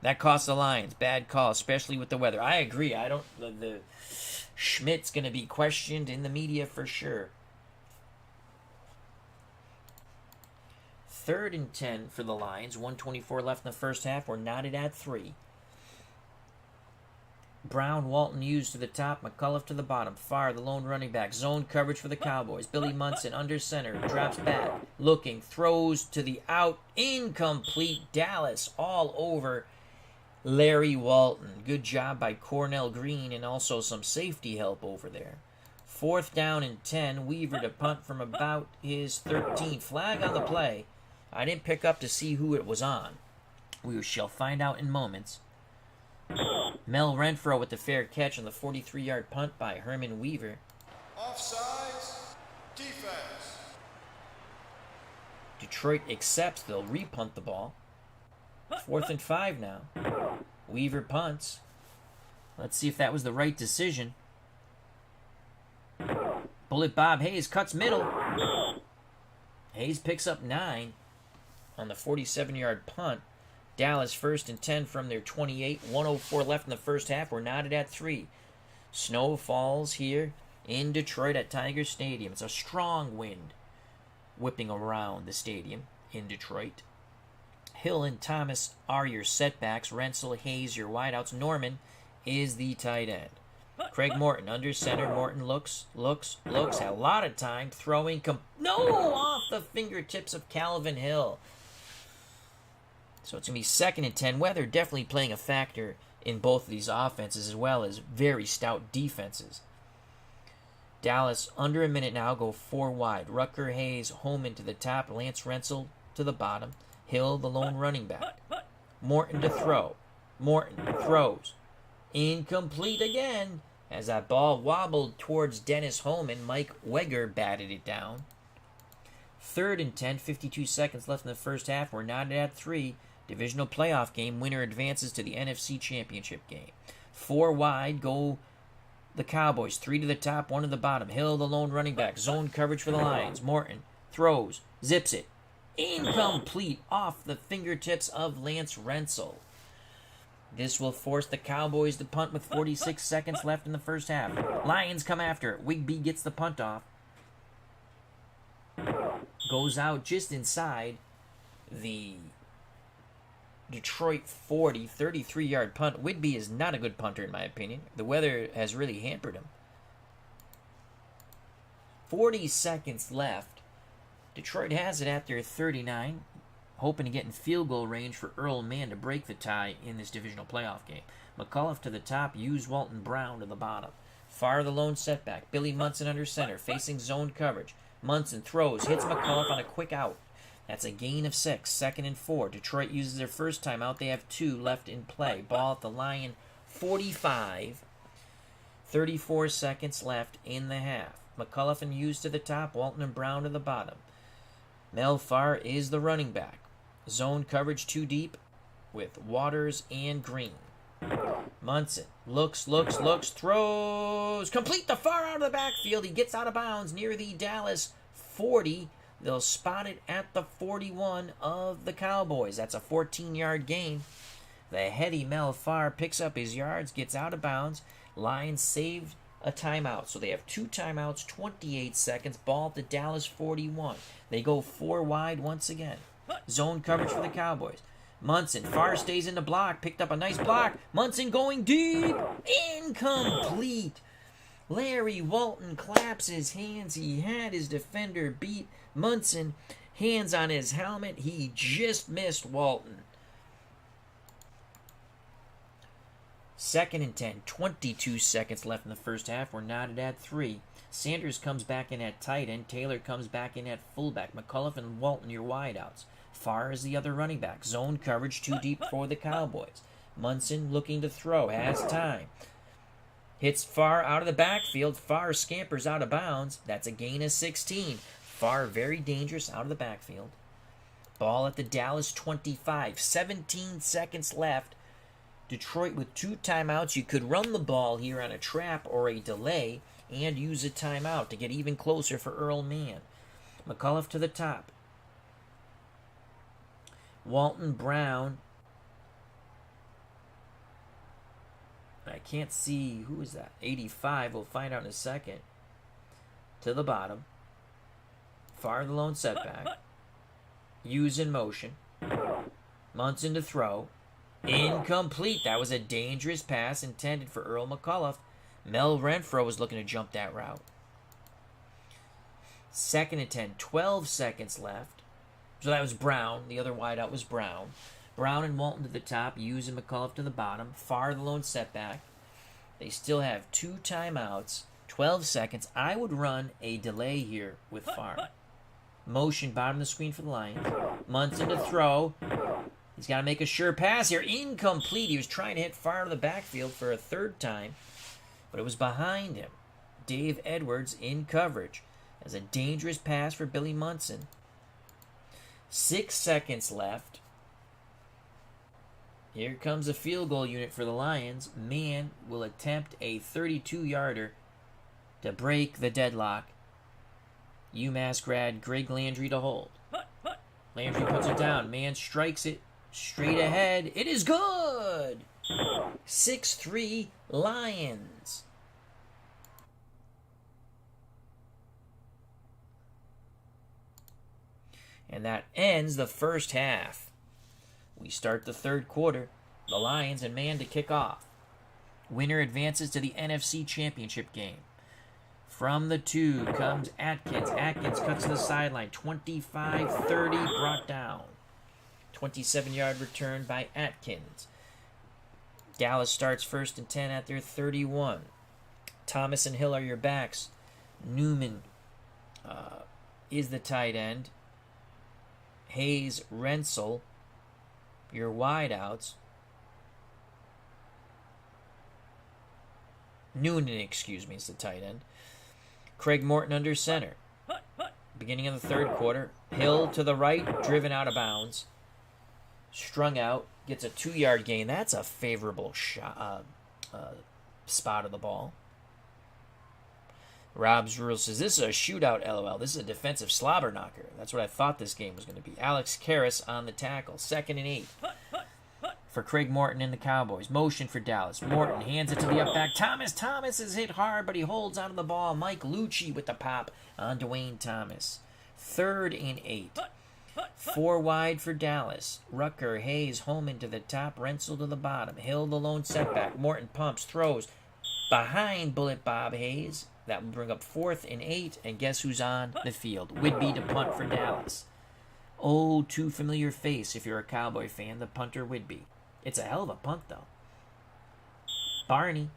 That cost the Lions. Bad call, especially with the weather. I agree. The Schmidt's going to be questioned in the media for sure. 3rd and 10 for the Lions. 1:24 left in the first half. We're knotted at 3. Brown, Walton, Hughes to the top. McCullough to the bottom. Farr, the lone running back. Zone coverage for the Cowboys. Billy Munson under center. Drops back. Looking. Throws to the out. Incomplete. Dallas all over Larry Walton. Good job by Cornell Green and also some safety help over there. 4th down and 10. Weaver to punt from about his 13. Flag on the play. I didn't pick up to see who it was on. We shall find out in moments. Mel Renfro with the fair catch on the 43-yard punt by Herman Weaver.
Offsides. Defense.
Detroit accepts. They'll repunt the ball. 4th and 5 now. Weaver punts. Let's see if that was the right decision. Bullet Bob Hayes cuts middle. Hayes picks up 9 on the 47-yard punt. Dallas 1st and 10 from their 28. 1:04 left in the first half. We're knotted at 3. Snow falls here in Detroit at Tiger Stadium. It's a strong wind whipping around the stadium in Detroit. Hill and Thomas are your setbacks. Rensel, Hayes, your wideouts. Norman is the tight end. Craig Morton under center. Morton looks. Had a lot of time throwing. Off the fingertips of Calvin Hill. So it's going to be 2nd and 10. Weather definitely playing a factor in both of these offenses, as well as very stout defenses. Dallas, under a minute now, go 4 wide. Rucker Hayes home into the top. Lance Rensel to the bottom. Hill, the lone running back. Morton to throw. Morton throws. Incomplete again. As that ball wobbled towards Dennis Holman, Mike Weger batted it down. 3rd and 10, 52 seconds left in the first half. We're knotted at 3. Divisional playoff game. Winner advances to the NFC Championship game. 4 wide go the Cowboys. 3 to the top, 1 to the bottom. Hill, the lone running back. Zone coverage for the Lions. Morton throws. Zips it. Incomplete off the fingertips of Lance Rensel. This will force the Cowboys to punt with 46 seconds left in the first half. Lions come after it. Wigby gets the punt off. Goes out just inside the Detroit 40, 33-yard punt. Whitby is not a good punter in my opinion. The weather has really hampered him. 40 seconds left. Detroit has it at their 39. Hoping to get in field goal range for Earl Mann to break the tie in this divisional playoff game. McCullough to the top, Hughes, Walton, Brown to the bottom. Far the lone setback. Billy Munson under center, facing zone coverage. Munson throws, hits McCullough on a quick out. That's a gain of 6, 2nd and 4. Detroit uses their first timeout. They have 2 left in play. Ball at the Lion 45. 34 seconds left in the half. McCullough and Hughes to the top, Walton and Brown to the bottom. Mel Farr is the running back. Zone coverage 2 deep with Waters and Green. Munson looks, throws. Complete the Farr out of the backfield. He gets out of bounds near the Dallas 40. They'll spot it at the 41 of the Cowboys. That's a 14-yard gain. The heady Mel Farr picks up his yards, gets out of bounds. Lions saved a timeout. So they have 2 timeouts, 28 seconds. Ball at the Dallas 41. They go 4 wide once again. Zone coverage for the Cowboys. Munson, Farr stays in the block, picked up a nice block. Munson going deep. Incomplete. Larry Walton claps his hands. He had his defender beat. Munson, hands on his helmet. He just missed Walton. 2nd and 10, 22 seconds left in the first half. We're knotted at 3. Sanders comes back in at tight end. Taylor comes back in at fullback. McCullough and Walton, your wideouts. Farr is the other running back. Zone coverage 2 deep for the Cowboys. Munson looking to throw. Has time. Hits Farr out of the backfield. Farr scampers out of bounds. That's a gain of 16. Farr very dangerous out of the backfield. Ball at the Dallas 25. 17 seconds left. Detroit with 2 timeouts. You could run the ball here on a trap or a delay and use a timeout to get even closer for Earl Mann. McCullough to the top. Walton, Brown. I can't see, who is that? 85, we'll find out in a second. To the bottom. Farr the lone setback. Hughes in motion. Munson to throw. Incomplete. That was a dangerous pass intended for Earl McCullough. Mel Renfro was looking to jump that route. 2nd and 10, 12 seconds left. So that was Brown. The other wideout was Brown. Brown and Walton to the top. Hughes and McCullough to the bottom. Farr the lone setback. They still have 2 timeouts. 12 seconds. I would run a delay here with Farr. Motion bottom of the screen for the Lions. Munson to throw. He's got to make a sure pass here. Incomplete. He was trying to hit Farr to the backfield for a 3rd time, but it was behind him. Dave Edwards in coverage. As a dangerous pass for Billy Munson. 6 seconds left. Here comes a field goal unit for the Lions. Mann will attempt a 32-yarder to break the deadlock. UMass grad Greg Landry to hold. Landry puts it down. Mann strikes it straight ahead. It is good! 6-3 Lions. And that ends the first half. We start the 3rd quarter. The Lions and Mann to kick off. Winner advances to the NFC Championship game. From the 2 comes Atkins. Atkins cuts to the sideline. 25-30 brought down. 27-yard return by Atkins. Dallas starts 1st and 10 at their 31. Thomas and Hill are your backs. Newman is the tight end. Hayes, Rensel, your wideouts. Noonan, excuse me, is the tight end. Craig Morton under center. Beginning of the third quarter. Hill to the right, driven out of bounds. Strung out, gets a 2-yard gain. That's a favorable shot, spot of the ball. Rob's Rule says, this is a shootout, LOL. This is a defensive slobber knocker. That's what I thought this game was going to be. Alex Karras on the tackle. 2nd and 8 for Craig Morton and the Cowboys. Motion for Dallas. Morton hands it to the up back. Thomas is hit hard, but he holds onto the ball. Mike Lucci with the pop on Dwayne Thomas. 3rd and 8. 4 wide for Dallas. Rucker, Hayes, Holman to the top. Rensel to the bottom. Hill the lone setback. Morton pumps, throws behind Bullet Bob Hayes. That will bring up 4th and 8, and guess who's on the field? Whidbey to punt for Dallas. Oh, too familiar face if you're a Cowboy fan, the punter Whidbey. It's a hell of a punt, though. Barney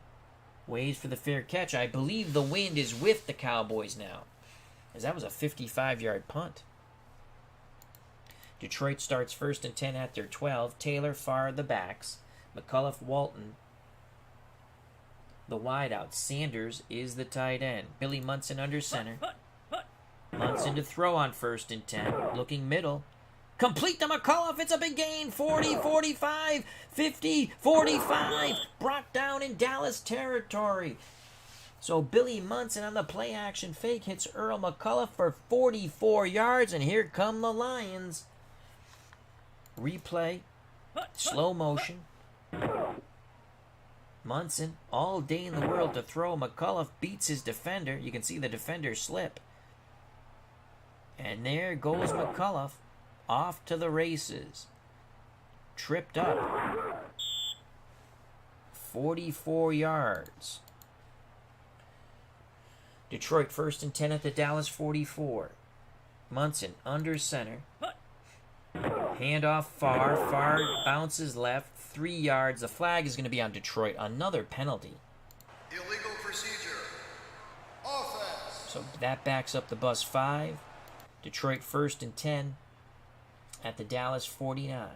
waits for the fair catch. I believe the wind is with the Cowboys now, as that was a 55-yard punt. Detroit starts 1st and 10 at their 12. Taylor, Farr, the backs. McCullough, Walton, the wideout. Sanders is the tight end. Billy Munson under center. Munson to throw on 1st and 10. Looking middle. Complete to McCullough. It's a big gain. 40, 45, 50, 45. Brought down in Dallas territory. So Billy Munson on the play action fake hits Earl McCullough for 44 yards. And here come the Lions. Replay. Slow motion. Munson, all day in the world to throw. McCullough beats his defender. You can see the defender slip. And there goes McCullough off to the races. Tripped up. 44 yards. Detroit 1st and 10 at the Dallas 44. Munson under center. Handoff Farr. Farr bounces left. 3 yards. The flag is going to be on Detroit. Another penalty.
Illegal procedure. Offense.
So that backs up the bus 5. Detroit 1st and 10 at the Dallas 49.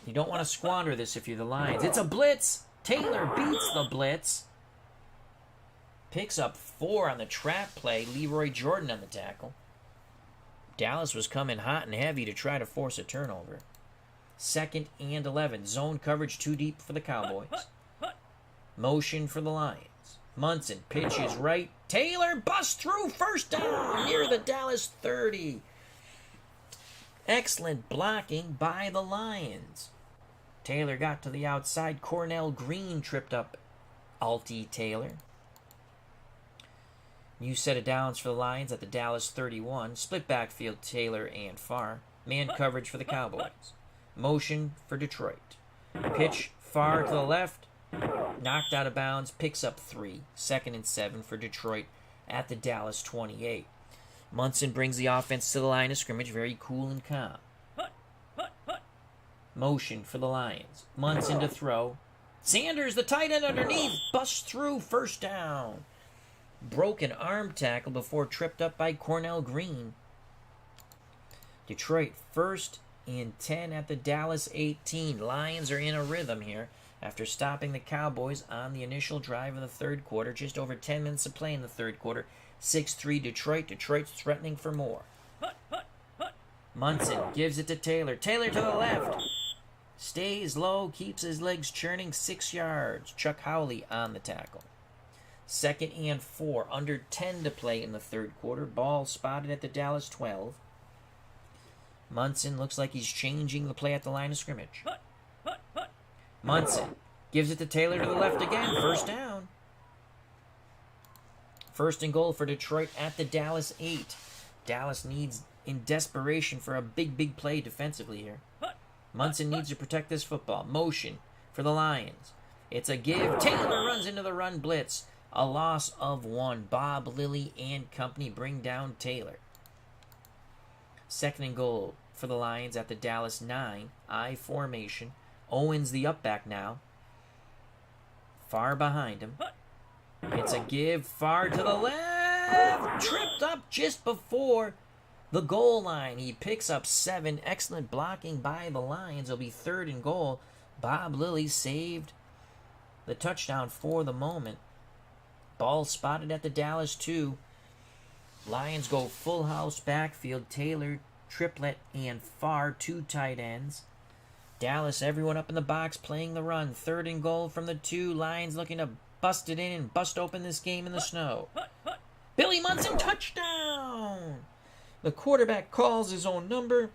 You don't want to squander this if you're the Lions. It's a blitz. Taylor beats the blitz. Picks up 4 on the trap play. Leroy Jordan on the tackle. Dallas was coming hot and heavy to try to force a turnover. 2nd and 11. Zone coverage too deep for the Cowboys. Motion for the Lions. Munson pitches right. Taylor busts through. 1st down near the Dallas 30. Excellent blocking by the Lions. Taylor got to the outside. Cornell Green tripped up Alty Taylor. New set of downs for the Lions at the Dallas 31. Split backfield Taylor and Farr. Man coverage for the Cowboys. Motion for Detroit. Pitch Farr to the left. Knocked out of bounds. Picks up 3. 2nd and 7 for Detroit at the Dallas 28. Munson brings the offense to the line of scrimmage. Very cool and calm. Motion for the Lions. Munson to throw. Sanders, the tight end underneath. Busts through. 1st down. Broken arm tackle before tripped up by Cornell Green. Detroit 1st and 10 at the Dallas 18. Lions are in a rhythm here after stopping the Cowboys on the initial drive of the third quarter. Just over 10 minutes of play in the third quarter. 6-3 Detroit. Detroit's threatening for more. Munson gives it to Taylor. Taylor to the left. Stays low, keeps his legs churning. 6 yards. Chuck Howley on the tackle. 2nd and 4. Under 10 to play in the third quarter. Ball spotted at the Dallas 12. Munson looks like he's changing the play at the line of scrimmage. Munson gives it to Taylor to the left again. 1st down. 1st and goal for Detroit at the Dallas 8. Dallas needs in desperation for a big play defensively here. Munson needs to protect this football. Motion for the Lions. It's a give. Taylor runs into the run blitz. A loss of 1. Bob Lilly and company bring down Taylor. 2nd and goal for the Lions at the Dallas 9. I formation. Owens the up back now. Far behind him. It's a give far to the left. Tripped up just before the goal line. He picks up 7. Excellent blocking by the Lions. It'll be 3rd and goal. Bob Lilly saved the touchdown for the moment. Ball spotted at the Dallas 2. Lions go full house backfield. Taylor, Triplett, and Farr, 2 tight ends. Dallas, everyone up in the box playing the run. 3rd and goal from the 2. Lions looking to bust it in and bust open this game in the snow. Billy Munson, touchdown! The quarterback calls his own number.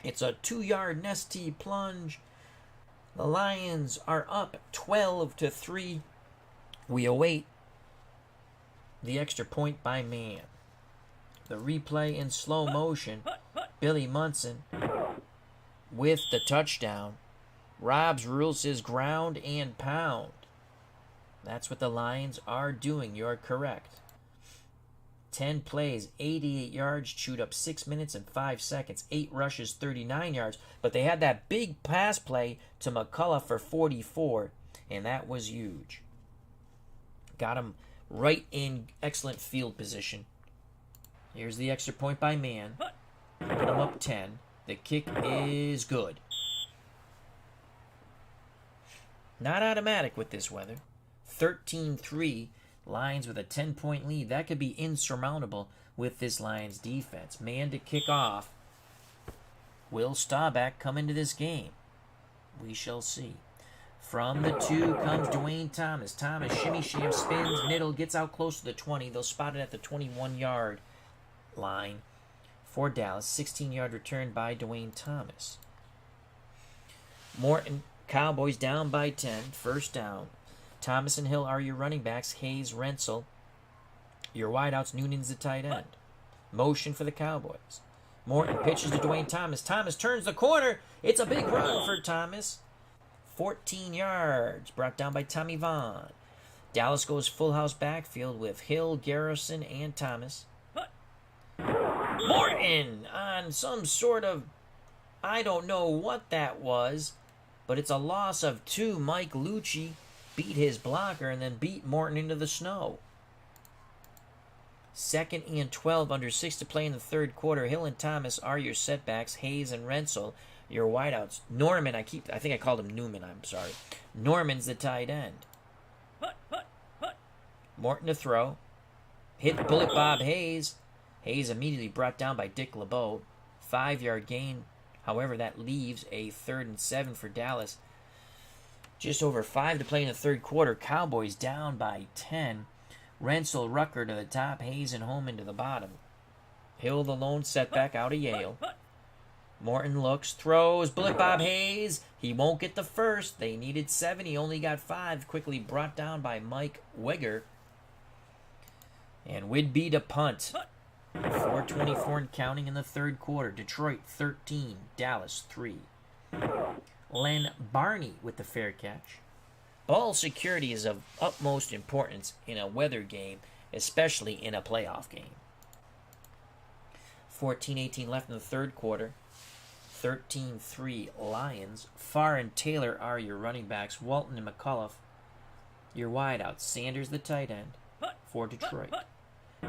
It's a 2-yard Nestea plunge. The Lions are up 12-3. We await the extra point by man. The replay in slow motion. Billy Munson with the touchdown. Rob's rule says ground and pound. That's what the Lions are doing. You're correct. 10 plays, 88 yards, chewed up 6 minutes and 5 seconds. 8 rushes, 39 yards. But they had that big pass play to McCullough for 44, and that was huge. Got him right in excellent field position. Here's the extra point by man. Put him up 10. The kick is good. Not automatic with this weather. 13-3. Lions with a 10-point lead. That could be insurmountable with this Lions defense. Man to kick off. Will Staubach come into this game? We shall see. From the 2 comes Dwayne Thomas. Thomas shimmy sham spins. Middle gets out close to the 20. They'll spot it at the 21-yard line for Dallas. 16-yard return by Dwayne Thomas. Morton, Cowboys down by 10. First down. Thomas and Hill are your running backs. Hayes, Rensel. Your wideouts, Noonan's the tight end. Motion for the Cowboys. Morton pitches to Dwayne Thomas. Thomas turns the corner. It's a big run for Thomas. 14 yards. Brought down by Tommy Vaughn. Dallas goes full house backfield with Hill, Garrison, and Thomas. Morton on some sort of, I don't know what that was, but it's a loss of 2. Mike Lucci beat his blocker and then beat Morton into the snow. 2nd and 12, under 6 to play in the third quarter. Hill and Thomas are your setbacks. Hayes and Rensel, your wideouts. Norman, I think I called him Newman, I'm sorry. Norman's the tight end. Morton to throw. Hit bullet Bob Hayes. Hayes immediately brought down by Dick LeBeau. 5-yard gain. However, that leaves a 3rd and 7 for Dallas. Just over 5 to play in the third quarter. Cowboys down by 10. Rensel, Rucker to the top. Hayes and Holman to the bottom. Hill, the lone setback out of Yale. Morton looks, throws. Bullet Bob Hayes. He won't get the first. They needed 7. He only got 5. Quickly brought down by Mike Wigger. And Whidbey to punt. 4:24 and counting in the third quarter. Detroit 13. Dallas 3. Len Barney with the fair catch. Ball security is of utmost importance in a weather game, especially in a playoff game. 14:18 left in the third quarter. 13-3 Lions. Farr and Taylor are your running backs. Walton and McCullough your wideouts. Sanders the tight end for Detroit.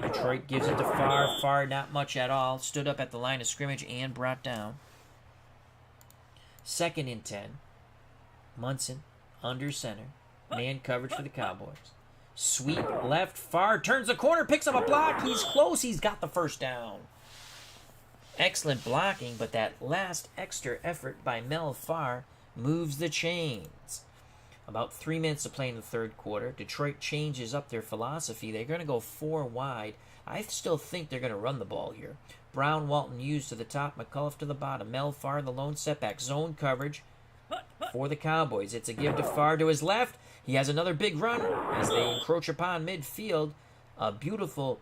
Detroit gives it to Farr. Farr not much at all. Stood up at the line of scrimmage and brought down. 2nd and 10. Munson under center. Man coverage for the Cowboys. Sweep left. Farr turns the corner. Picks up a block. He's close. He's got the first down. Excellent blocking, but that last extra effort by Mel Farr moves the chains. About 3 minutes to play in the third quarter. Detroit changes up their philosophy. They're going to go 4 wide. I still think they're going to run the ball here. Brown, Walton, Hughes to the top. McCullough to the bottom. Mel Farr, the lone setback. Zone coverage for the Cowboys. It's a give to Farr to his left. He has another big run as they encroach upon midfield. A beautiful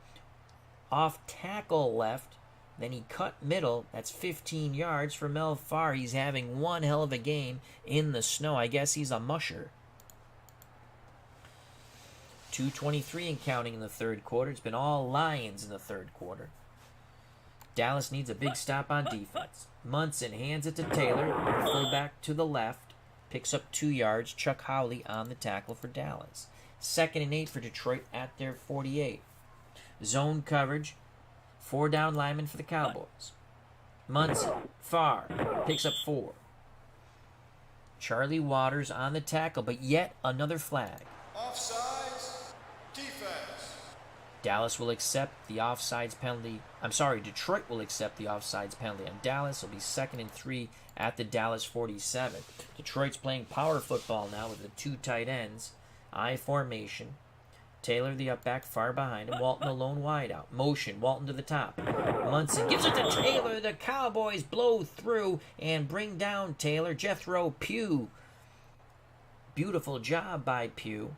off-tackle left. Then he cut middle. That's 15 yards for Mel Farr. He's having one hell of a game in the snow. I guess he's a musher. 2:23 and counting in the third quarter. It's been all Lions in the third quarter. Dallas needs a big stop on defense. Munson hands it to Taylor. Fullback to the left. Picks up 2 yards. Chuck Howley on the tackle for Dallas. 2nd and 8 for Detroit at their 48. Zone coverage. 4 down linemen for the Cowboys. Munson, Farr, picks up 4. Charlie Waters on the tackle, but yet another flag.
Offsides. Defense.
Dallas will accept the offsides penalty. Detroit will accept the offsides penalty on Dallas. It'll be 2nd and 3 at the Dallas 47. Detroit's playing power football now with the 2 tight ends. I formation. Taylor the up back far behind him. Walton alone wide out. Motion. Walton to the top. Munson gives it to Taylor. The Cowboys blow through and bring down Taylor. Jethro Pugh. Beautiful job by Pugh.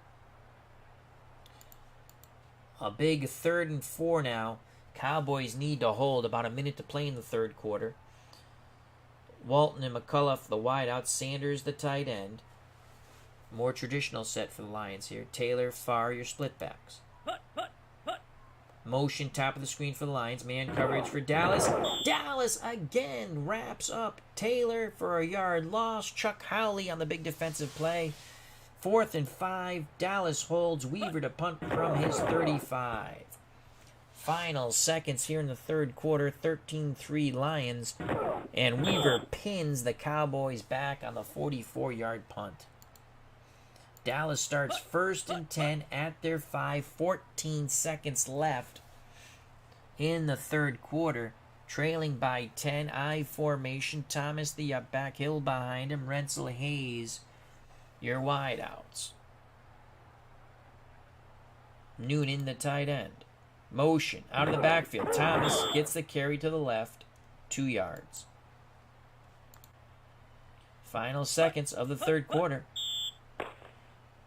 A big 3rd and 4 now. Cowboys need to hold about a minute to play in the 3rd quarter. Walton and McCullough the wide out. Sanders the tight end. More traditional set for the Lions here. Taylor, Farr, your split backs. Motion, top of the screen for the Lions. Man coverage for Dallas. Dallas again wraps up Taylor for a yard loss. Chuck Howley on the big defensive play. 4th and 5. Dallas holds Weaver to punt from his 35. Final seconds here in the 3rd quarter. 13-3 Lions. And Weaver pins the Cowboys back on the 44-yard punt. Dallas starts 1st and 10 at their 5. 14 seconds left in the 3rd quarter. Trailing by 10. I formation. Thomas the up back. Hill behind him. Renzel Hayes, your wideouts. Noonan the tight end. Motion out of the backfield. Thomas gets the carry to the left. 2 yards. Final seconds of the 3rd quarter.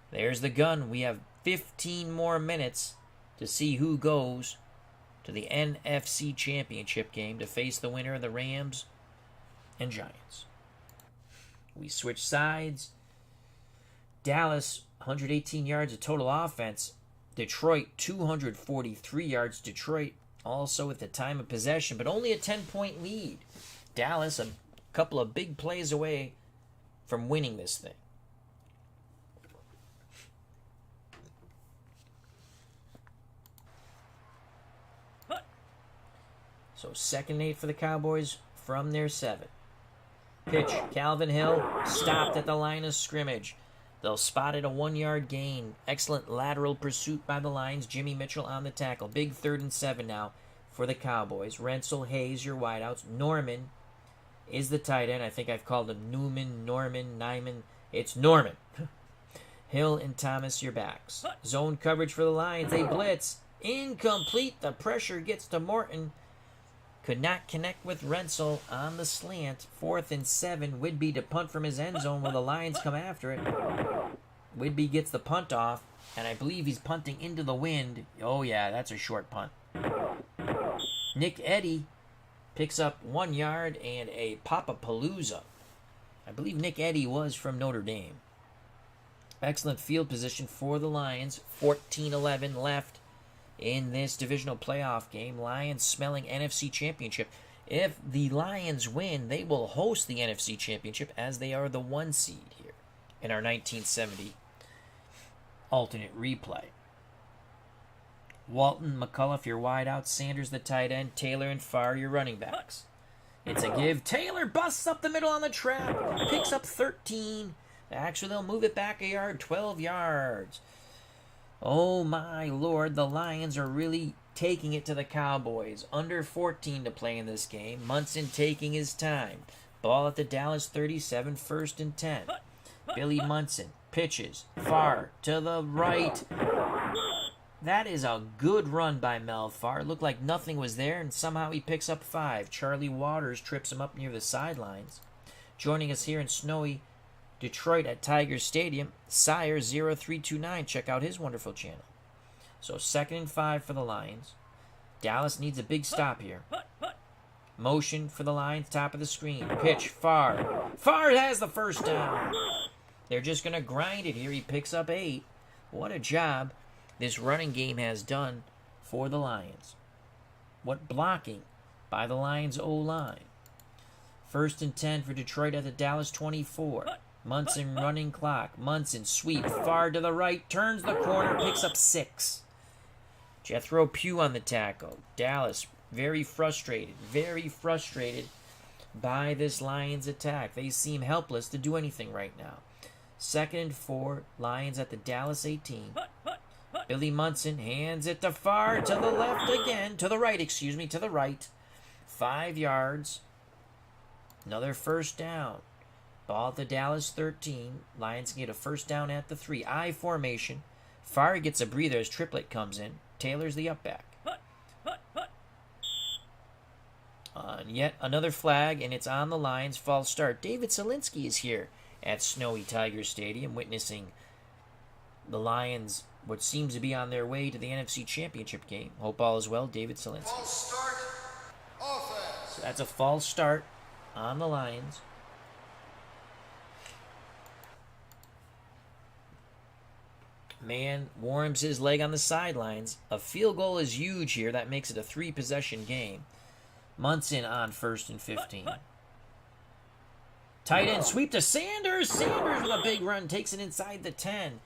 There's the gun. We have 15 more minutes to see who goes to the NFC Championship game to face the winner of the Rams and Giants. We switch sides. Dallas, 118 yards of total offense. Detroit, 243 yards. Detroit also at the time of possession, but only a 10-point lead. Dallas, a couple of big plays away from winning this thing. So 2nd and 8 for the Cowboys from their 7. Pitch, Calvin Hill, stopped at the line of scrimmage. They'll spot it a 1-yard gain. Excellent lateral pursuit by the Lions. Jimmy Mitchell on the tackle. Big 3rd and 7 now for the Cowboys. Renzel Hayes, your wideouts. Norman is the tight end. I think I've called him Newman, Norman, Nyman. It's Norman. Hill and Thomas, your backs. Zone coverage for the Lions. They blitz. Incomplete. The pressure gets to Morton. Could not connect with Renzel on the slant. 4th and 7. Whidbey to punt from his end zone while the Lions come after it. Whidbey gets the punt off, and I believe he's punting into the wind. Oh, yeah, that's a short punt. Nick Eddy picks up 1 yard and a Papapalooza. I believe Nick Eddy was from Notre Dame. Excellent field position for the Lions. 14-11 left in this divisional playoff game. Lions smelling NFC Championship. If the Lions win, they will host the NFC Championship as they are the 1 seed here in our 1970 alternate replay. Walton, McCullough, your wideout. Sanders, the tight end. Taylor and Farr, your running backs. It's a give. Taylor busts up the middle on the trap. Picks up 13. Actually, they'll move it back a yard. 12 yards. Oh my lord, the Lions are really taking it to the Cowboys. Under 14 to play in this game. Munson taking his time. Ball at the Dallas 37, 1st and 10. Billy Munson pitches. Farr to the right. That is a good run by Mel Farr. It looked like nothing was there, and somehow he picks up 5. Charlie Waters trips him up near the sidelines. Joining us here in snowy Detroit at Tiger Stadium, Sire 0329. Check out his wonderful channel. So 2nd and 5 for the Lions. Dallas needs a big stop here. Motion for the Lions, top of the screen. Pitch, Farr. Farr has the 1st down. They're just going to grind it here. He picks up 8. What a job this running game has done for the Lions. What blocking by the Lions O-line. 1st and 10 for Detroit at the Dallas 24. Munson running clock. Munson sweep far to the right. Turns the corner. Picks up 6. Jethro Pugh on the tackle. Dallas very frustrated by this Lions attack. They seem helpless to do anything right now. 2nd and 4. Lions at the Dallas 18. Billy Munson hands it to far to the left again. To the right. 5 yards. Another first down. Ball at the Dallas 13. Lions get a first down at the 3. I formation. Farr gets a breather as Triplett comes in. Taylor's the up back. And yet another flag, and it's on the Lions. False start. David Selinski is here at Snowy Tiger Stadium, witnessing the Lions, what seems to be on their way to the NFC Championship game. Hope all is well, David Selinski.
False start. Offense.
So that's a false start on the Lions. Man warms his leg on the sidelines. A field goal is huge here. That makes it a 3-possession game. Munson on 1st and 15. Tight end sweep to Sanders. Sanders with a big run takes it inside the 10.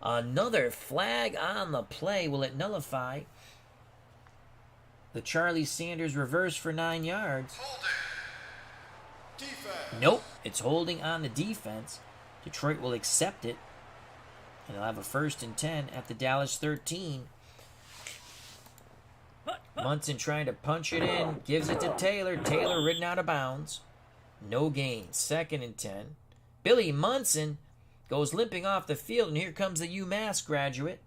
Another flag on the play. Will it nullify the Charlie Sanders reverse for 9 yards?
Holding. Defense.
Nope. It's holding on the defense. Detroit will accept it. And they'll have a 1st and 10 at the Dallas 13. Munson trying to punch it in. Gives it to Taylor. Taylor ridden out of bounds. No gain. 2nd and 10. Billy Munson goes limping off the field. And here comes the UMass graduate,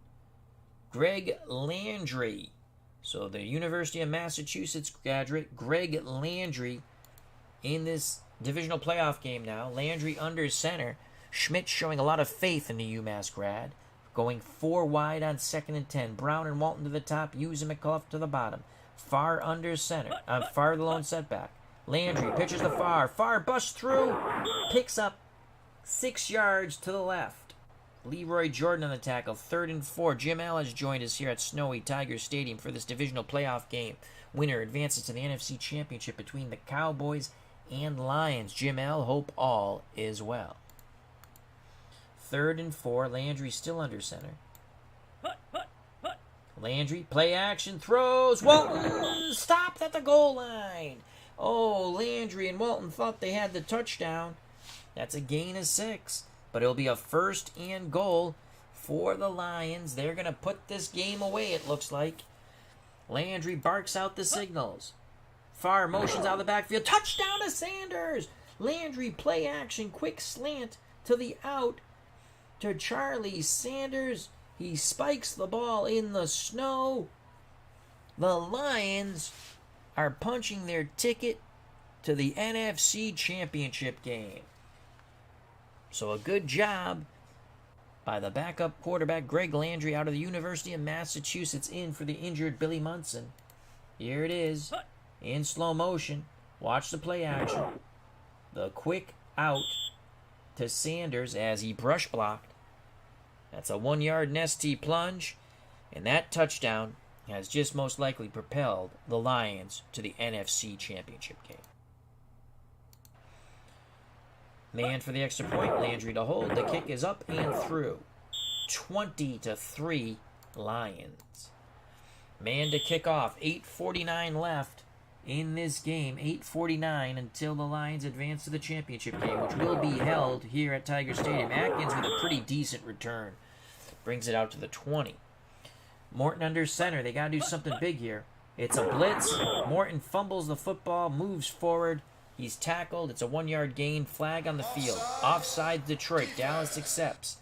Greg Landry. So the University of Massachusetts graduate, Greg Landry, in this divisional playoff game now. Landry under center. Schmidt showing a lot of faith in the UMass grad. Going 4 wide on 2nd and 10. Brown and Walton to the top. Hughes and McCullough to the bottom. Far under center. Far the lone setback. Landry pitches to Far. Far busts through. Picks up 6 yards to the left. Leroy Jordan on the tackle. 3rd and 4. Jim L has joined us here at Snowy Tiger Stadium for this divisional playoff game. Winner advances to the NFC Championship between the Cowboys and Lions. Jim L, hope all is well. 3rd and 4. Landry still under center. Landry, play action, throws. Walton stopped at the goal line. Oh, Landry and Walton thought they had the touchdown. That's a gain of 6. But it'll be a 1st and goal for the Lions. They're going to put this game away, it looks like. Landry barks out the signals. Far motions out of the backfield. Touchdown to Sanders. Landry, play action, quick slant to the out. To Charlie Sanders. He spikes the ball in the snow. The Lions are punching their ticket to the NFC Championship game. So a good job by the backup quarterback Greg Landry out of the University of Massachusetts in for the injured Billy Munson. Here it is in slow motion. Watch the play action. The quick out to Sanders as he brush blocked. That's a 1-yard Nesty plunge, and that touchdown has just most likely propelled the Lions to the NFC Championship game. Man for the extra point, Landry to hold. The kick is up and through. 20-3 Lions. Man to kick off. 8:49 left in this game. 8:49 until the Lions advance to the championship game, which will be held here at Tiger Stadium. Atkins with a pretty decent return. Brings it out to the 20. Morton under center. They got to do something big here. It's a blitz. Morton fumbles the football, moves forward. He's tackled. It's a 1-yard gain. Flag on the field. Offside Detroit. Dallas accepts.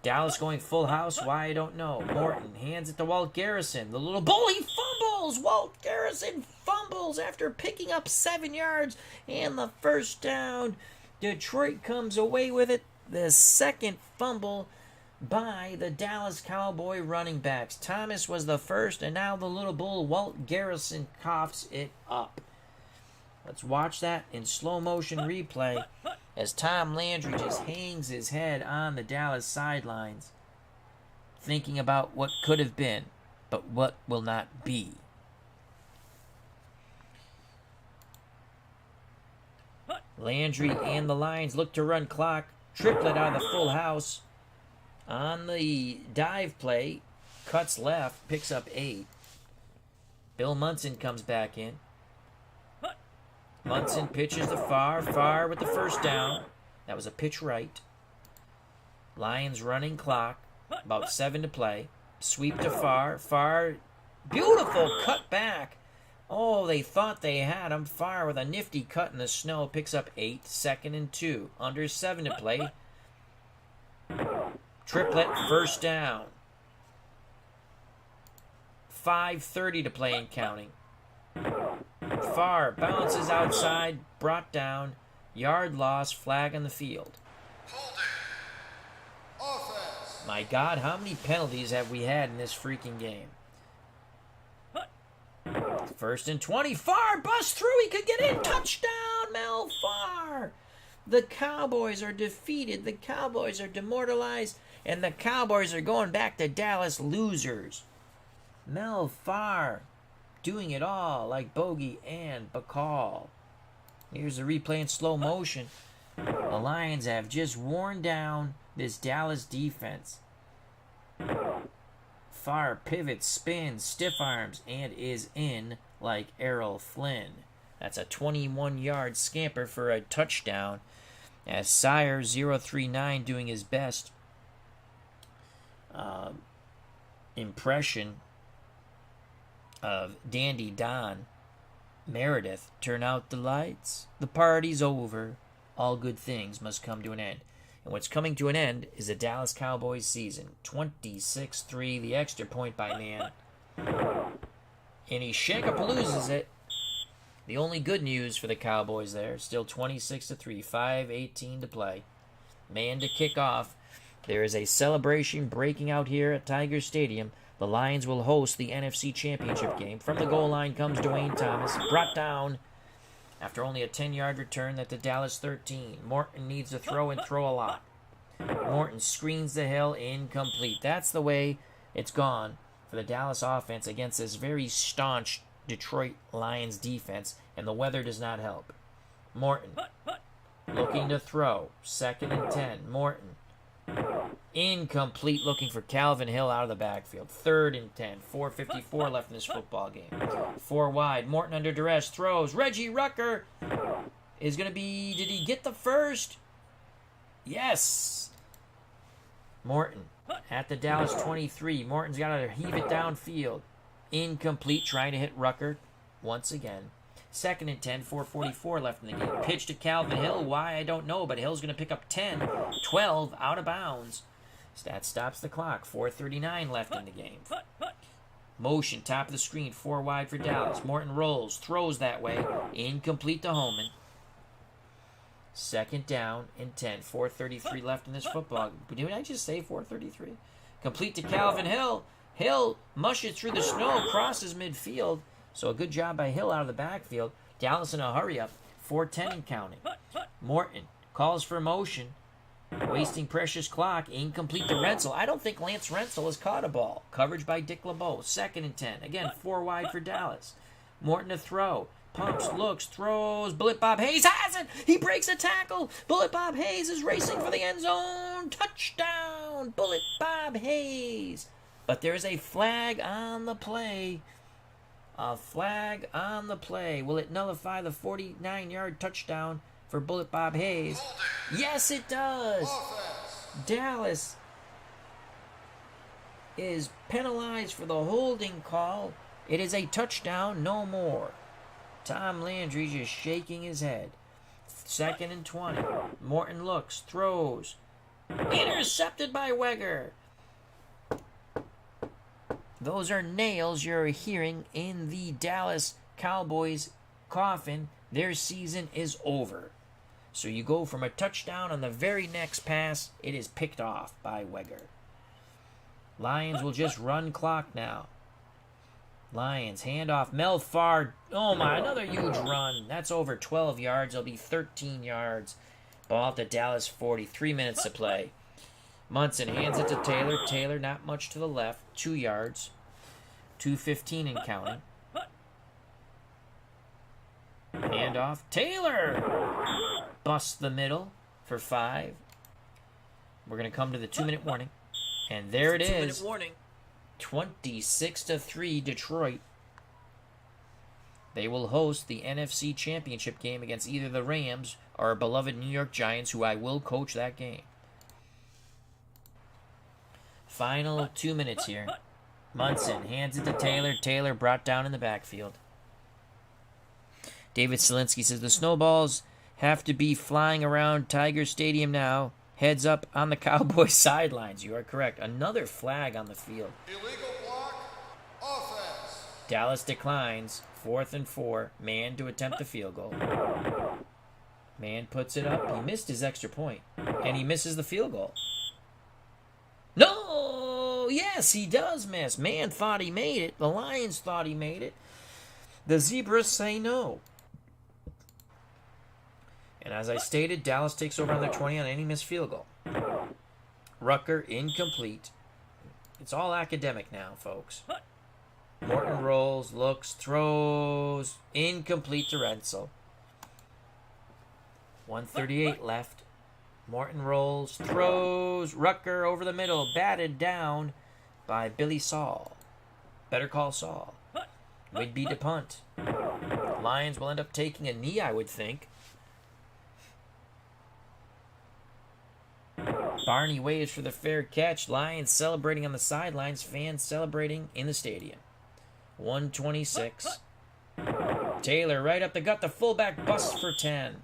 Dallas going full house. Why, I don't know. Morton hands it to Walt Garrison. The little bull, he fumbles. Walt Garrison fumbles after picking up 7 yards and the first down. Detroit comes away with it. The second fumble by the Dallas Cowboy running backs. Thomas was the first, and now the little bull, Walt Garrison, coughs it up. Let's watch that in slow motion replay as Tom Landry just hangs his head on the Dallas sidelines, thinking about what could have been, but what will not be. Landry and the Lions look to run clock. Triplet out of the full house. On the dive play, cuts left, picks up 8. Bill Munson comes back in. Munson pitches to Farr with the first down. That was a pitch right. Lions running clock, about 7 to play. Sweep to Farr, beautiful cut back. Oh, they thought they had him. Farr with a nifty cut in the snow, picks up 8, 2nd and 2. Under 7 to play. Triplet, first down. 5:30 to play and counting. Farr bounces outside, brought down, yard loss, flag on the field.
Holding. Offense.
My God, how many penalties have we had in this freaking game? 1st and 20. Farr busts through. He could get in. Touchdown, Mel Farr. The Cowboys are defeated. The Cowboys are demoralized. And the Cowboys are going back to Dallas losers. Mel Farr doing it all like Bogey and Bacall. Here's a replay in slow motion. The Lions have just worn down this Dallas defense. Farr pivots, spins, stiff arms, and is in like Errol Flynn. That's a 21-yard scamper for a touchdown. As Sire 039 doing his best impression of Dandy Don Meredith. Turn out the lights. The party's over. All good things must come to an end. And what's coming to an end is the Dallas Cowboys season. 26-3, the extra point by man. And he shake-a-paloozes it. The only good news for the Cowboys there, still 26-3, 5:18 to play. Man to kick off. There is a celebration breaking out here at Tiger Stadium. The Lions will host the NFC Championship game. From the goal line comes Dwayne Thomas, brought down after only a 10-yard return at the Dallas 13. Morton needs to throw and throw a lot. Morton screens the hill, incomplete. That's the way it's gone for the Dallas offense against this very staunch Detroit Lions defense, and the weather does not help. Morton looking to throw. 2nd and 10. Morton. Incomplete, looking for Calvin Hill out of the backfield. 3rd and 10. 4:54 left in this football game. 4 wide. Morton under duress. Throws. Reggie Rucker is going to be... Did he get the first? Yes. Morton at the Dallas 23. Morton's got to heave it downfield. Incomplete, trying to hit Rucker once again. 2nd and 10, 4:44 left in the game. Pitch to Calvin Hill. Why, I don't know, but Hill's going to pick up 10. 12 out of bounds. That stops the clock. 4:39 left in the game. Motion, top of the screen, 4 wide for Dallas. Morton rolls, throws that way. Incomplete to Holman. 2nd down and 10. 4:33 left in this football. Did I just say 4:33? Complete to Calvin Hill. Hill mushes through the snow, crosses midfield. So a good job by Hill out of the backfield. Dallas in a hurry-up. 4:10 and counting. Morton calls for motion. Wasting precious clock. Incomplete to Rensel. I don't think Lance Rensel has caught a ball. Coverage by Dick LeBeau. 2nd and 10. Again, 4 wide for Dallas. Morton to throw. Pumps, looks, throws. Bullet Bob Hayes has it. He breaks a tackle. Bullet Bob Hayes is racing for the end zone. Touchdown. Bullet Bob Hayes. But there's a flag on the play. A flag on the play. Will it nullify the 49-yard touchdown for Bullet Bob Hayes? Yes, it does.
Offense.
Dallas is penalized for the holding call. It is a touchdown, no more. Tom Landry just shaking his head. 2nd and 20. Morton looks, throws. Intercepted by Weger. Those are nails you're hearing in the Dallas Cowboys coffin. Their season is over. So you go from a touchdown on the very next pass, it is picked off by Weger. Lions will just run clock now. Lions, handoff. Mel Farr. Oh my, another huge run. That's over 12 yards. It'll be 13 yards. Ball at the Dallas 40. 3 minutes to play. Munson hands it to Taylor. Taylor not much to the left. 2 yards. 2:15 and counting. Handoff. Taylor busts the middle for 5. We're going to come to the 2-minute warning. And there it is.
2-minute warning.
26-3 Detroit. They will host the NFC Championship game against either the Rams or our beloved New York Giants, who I will coach that game. Final 2 minutes here. Munson hands it to Taylor. Taylor brought down in the backfield. David Selinsky says the Snowballs have to be flying around Tiger Stadium now. Heads up on the Cowboys sidelines. You are correct. Another flag on the field.
Illegal block. Offense.
Dallas declines. 4th and 4. Man to attempt the field goal. Man puts it up. He missed his extra point. And he misses the field goal. No! Yes, he does miss. Man thought he made it. The Lions thought he made it. The Zebras say no. And as I stated, Dallas takes over on their 20 on any missed field goal. Rucker, incomplete. It's all academic now, folks. Morton rolls, looks, throws. Incomplete to Renzel. 1:38 left. Morton rolls, throws. Rucker over the middle. Batted down by Billy Saul. Better call Saul. Would be to punt. Lions will end up taking a knee, I would think. Barney waves for the fair catch. Lions celebrating on the sidelines. Fans celebrating in the stadium. 1:26. Taylor right up the gut. The fullback busts for 10.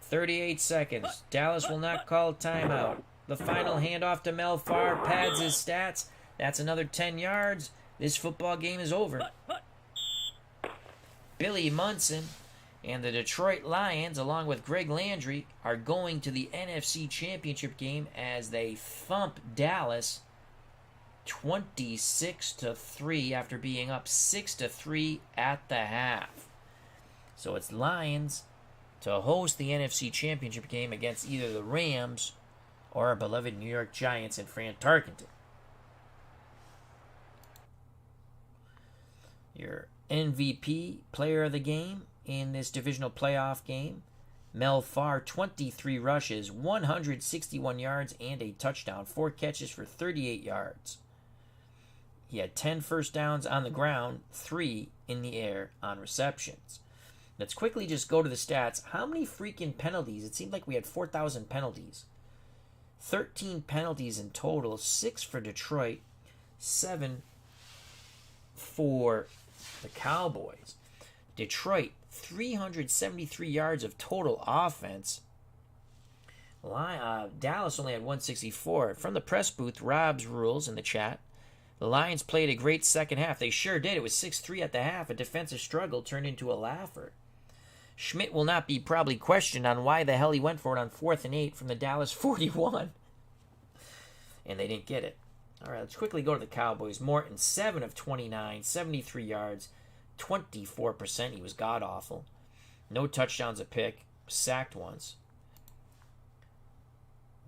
38 seconds. Dallas will not call a timeout. The final handoff to Mel Farr pads his stats. That's another 10 yards. This football game is over. Billy Munson and the Detroit Lions, along with Greg Landry, are going to the NFC Championship game as they thump Dallas 26-3 after being up 6-3 at the half. So it's Lions to host the NFC Championship game against either the Rams or our beloved New York Giants and Fran Tarkenton. Your MVP player of the game in this divisional playoff game, Mel Farr, 23 rushes, 161 yards, and a touchdown. 4 catches for 38 yards. He had 10 first downs on the ground, 3 in the air on receptions. Let's quickly just go to the stats. How many freaking penalties? It seemed like we had 4,000 penalties. 13 penalties in total, 6 for Detroit, 7 for the Cowboys. Detroit, 373 yards of total offense. Dallas only had 164. From the press booth, Rob's rules in the chat. The Lions played a great second half. They sure did. It was 6-3 at the half. A defensive struggle turned into a laugher. Schmidt will not be probably questioned on why the hell he went for it on 4th and 8 from the Dallas 41. And they didn't get it. All right, let's quickly go to the Cowboys. Morton, 7 of 29, 73 yards, 24%. He was god-awful. No touchdowns, a pick. Sacked once.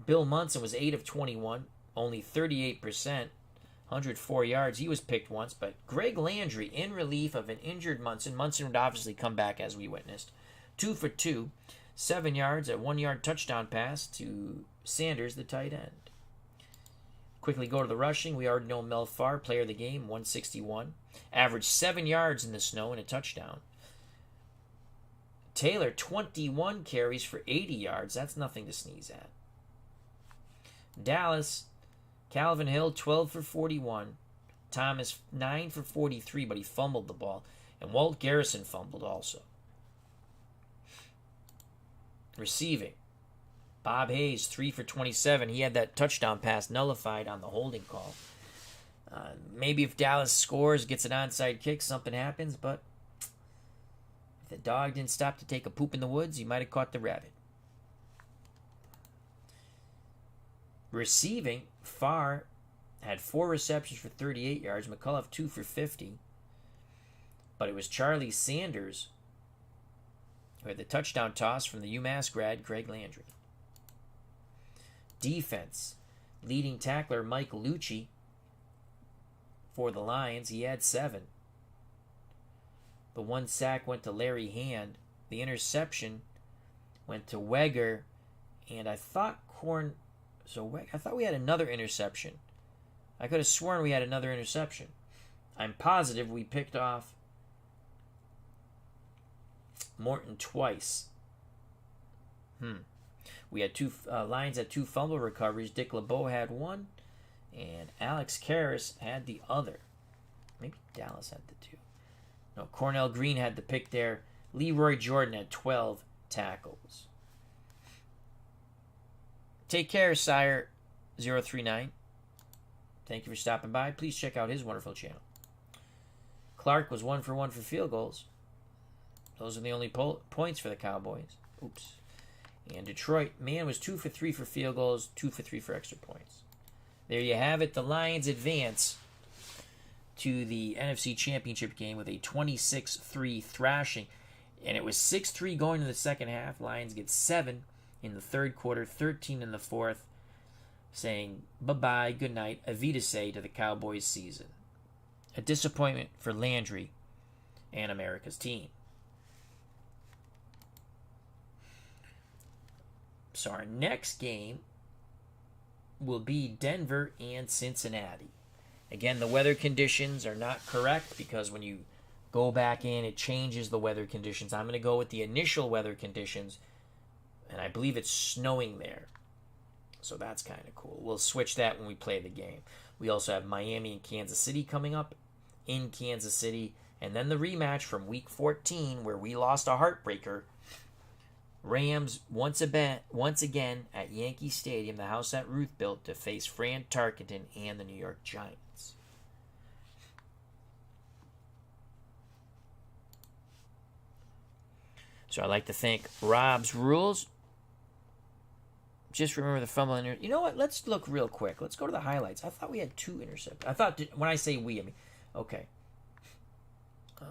Bill Munson was 8 of 21, only 38%, 104 yards. He was picked once, but Greg Landry, in relief of an injured Munson. Munson would obviously come back, as we witnessed. 2 for 2, 7 yards, a 1-yard touchdown pass to Sanders, the tight end. Quickly go to the rushing. We already know Mel Farr, player of the game, 161. Averaged 7 yards in the snow and a touchdown. Taylor, 21 carries for 80 yards. That's nothing to sneeze at. Dallas, Calvin Hill, 12 for 41. Thomas, 9 for 43, but he fumbled the ball. And Walt Garrison fumbled also. Receiving. Bob Hayes, 3 for 27. He had that touchdown pass nullified on the holding call. Maybe if Dallas scores, gets an onside kick, something happens, but if the dog didn't stop to take a poop in the woods, he might have caught the rabbit. Receiving, Farr had 4 receptions for 38 yards. McCullough, 2 for 50. But it was Charlie Sanders who had the touchdown toss from the UMass grad, Greg Landry. Defense, leading tackler Mike Lucci for the Lions. He had 7. The 1 sack went to Larry Hand. The interception went to Weger And I thought I thought we had another interception. I could have sworn we had another interception. I'm positive we picked off Morton twice. We had two Lions had 2 fumble recoveries. Dick LeBeau had one, and Alex Karras had the other. Maybe Dallas had the 2. No, Cornell Green had the pick there. Leroy Jordan had 12 tackles. Take care, Sire 039. Thank you for stopping by. Please check out his wonderful channel. Clark was 1 for 1 for field goals. Those are the only points for the Cowboys. Oops. And Detroit, man, was 2 for 3 for field goals, 2 for 3 for extra points. There you have it. The Lions advance to the NFC Championship game with a 26-3 thrashing. And it was 6-3 going to the second half. Lions get 7 in the third quarter, 13 in the fourth, saying bye-bye, good night, Avita to the Cowboys season. A disappointment for Landry and America's team. So our next game will be Denver and Cincinnati. Again, the weather conditions are not correct because when you go back in, it changes the weather conditions. I'm going to go with the initial weather conditions, and I believe it's snowing there. So that's kind of cool. We'll switch that when we play the game. We also have Miami and Kansas City coming up in Kansas City, and then the rematch from Week 14 where we lost a heartbreaker. Rams once again at Yankee Stadium, the house that Ruth built, to face Fran Tarkenton and the New York Giants. So I'd like to thank Rob's Rules. Just remember the fumble. You know what? Let's look real quick. Let's go to the highlights. I thought we had 2 interceptions. I thought, when I say we, I mean, okay. Oh,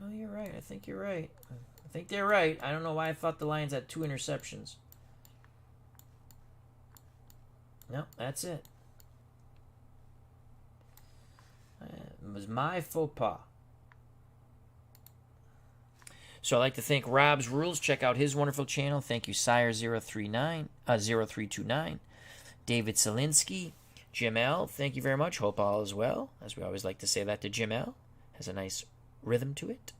no, you're right. I think you're right. I think they're right. I don't know why I thought the Lions had 2 interceptions. No, that's it. It was my faux pas. So I'd like to thank Rob's Rules. Check out his wonderful channel. Thank you, Sire0329. David Selinsky. Jim L., thank you very much. Hope all is well. As we always like to say that to Jim L. Has a nice rhythm to it.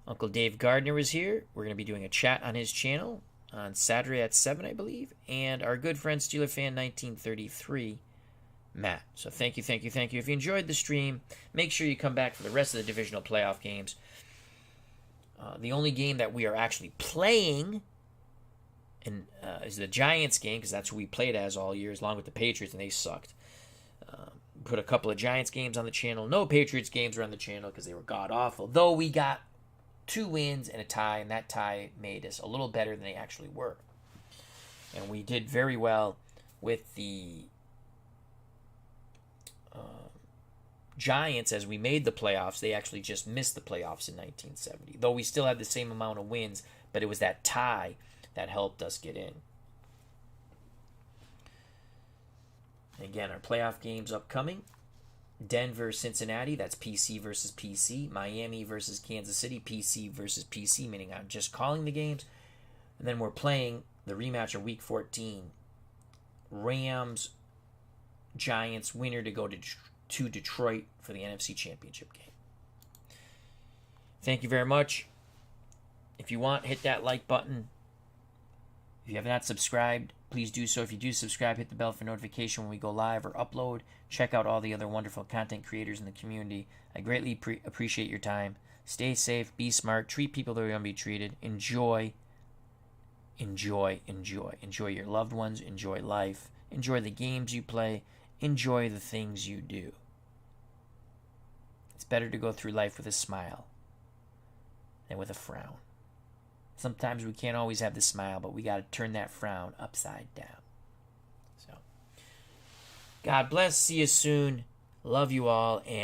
Uncle Dave Gardner is here. We're going to be doing a chat on his channel on Saturday at 7, I believe. And our good friend Steeler Fan 1933, Matt. So thank you. If you enjoyed the stream, make sure you come back for the rest of the divisional playoff games. The only game that we are actually playing is the Giants game, because that's who we played as all years, along with the Patriots, and they sucked. Put a couple of Giants games on the channel. No Patriots games were on the channel because they were god-awful. Though we got 2 wins and a tie, and that tie made us a little better than they actually were. And we did very well with the Giants as we made the playoffs. They actually just missed the playoffs in 1970. Though we still had the same amount of wins, but it was that tie that helped us get in. Again, our playoff games upcoming. Denver, Cincinnati, that's PC versus PC. Miami versus Kansas City, PC versus PC, meaning I'm just calling the games. And then we're playing the rematch of Week 14. Rams, Giants, winner to go to Detroit for the NFC Championship game. Thank you very much. If you want, hit that like button. If you have not subscribed, please do so. If you do subscribe, hit the bell for notification when we go live or upload. Check out all the other wonderful content creators in the community. I greatly appreciate your time. Stay safe, be smart, treat people the way you want to be treated. Enjoy your loved ones, enjoy life, enjoy the games you play, enjoy the things you do. It's better to go through life with a smile than with a frown. Sometimes we can't always have the smile, but we got to turn that frown upside down. So, God bless. See you soon. Love you all. And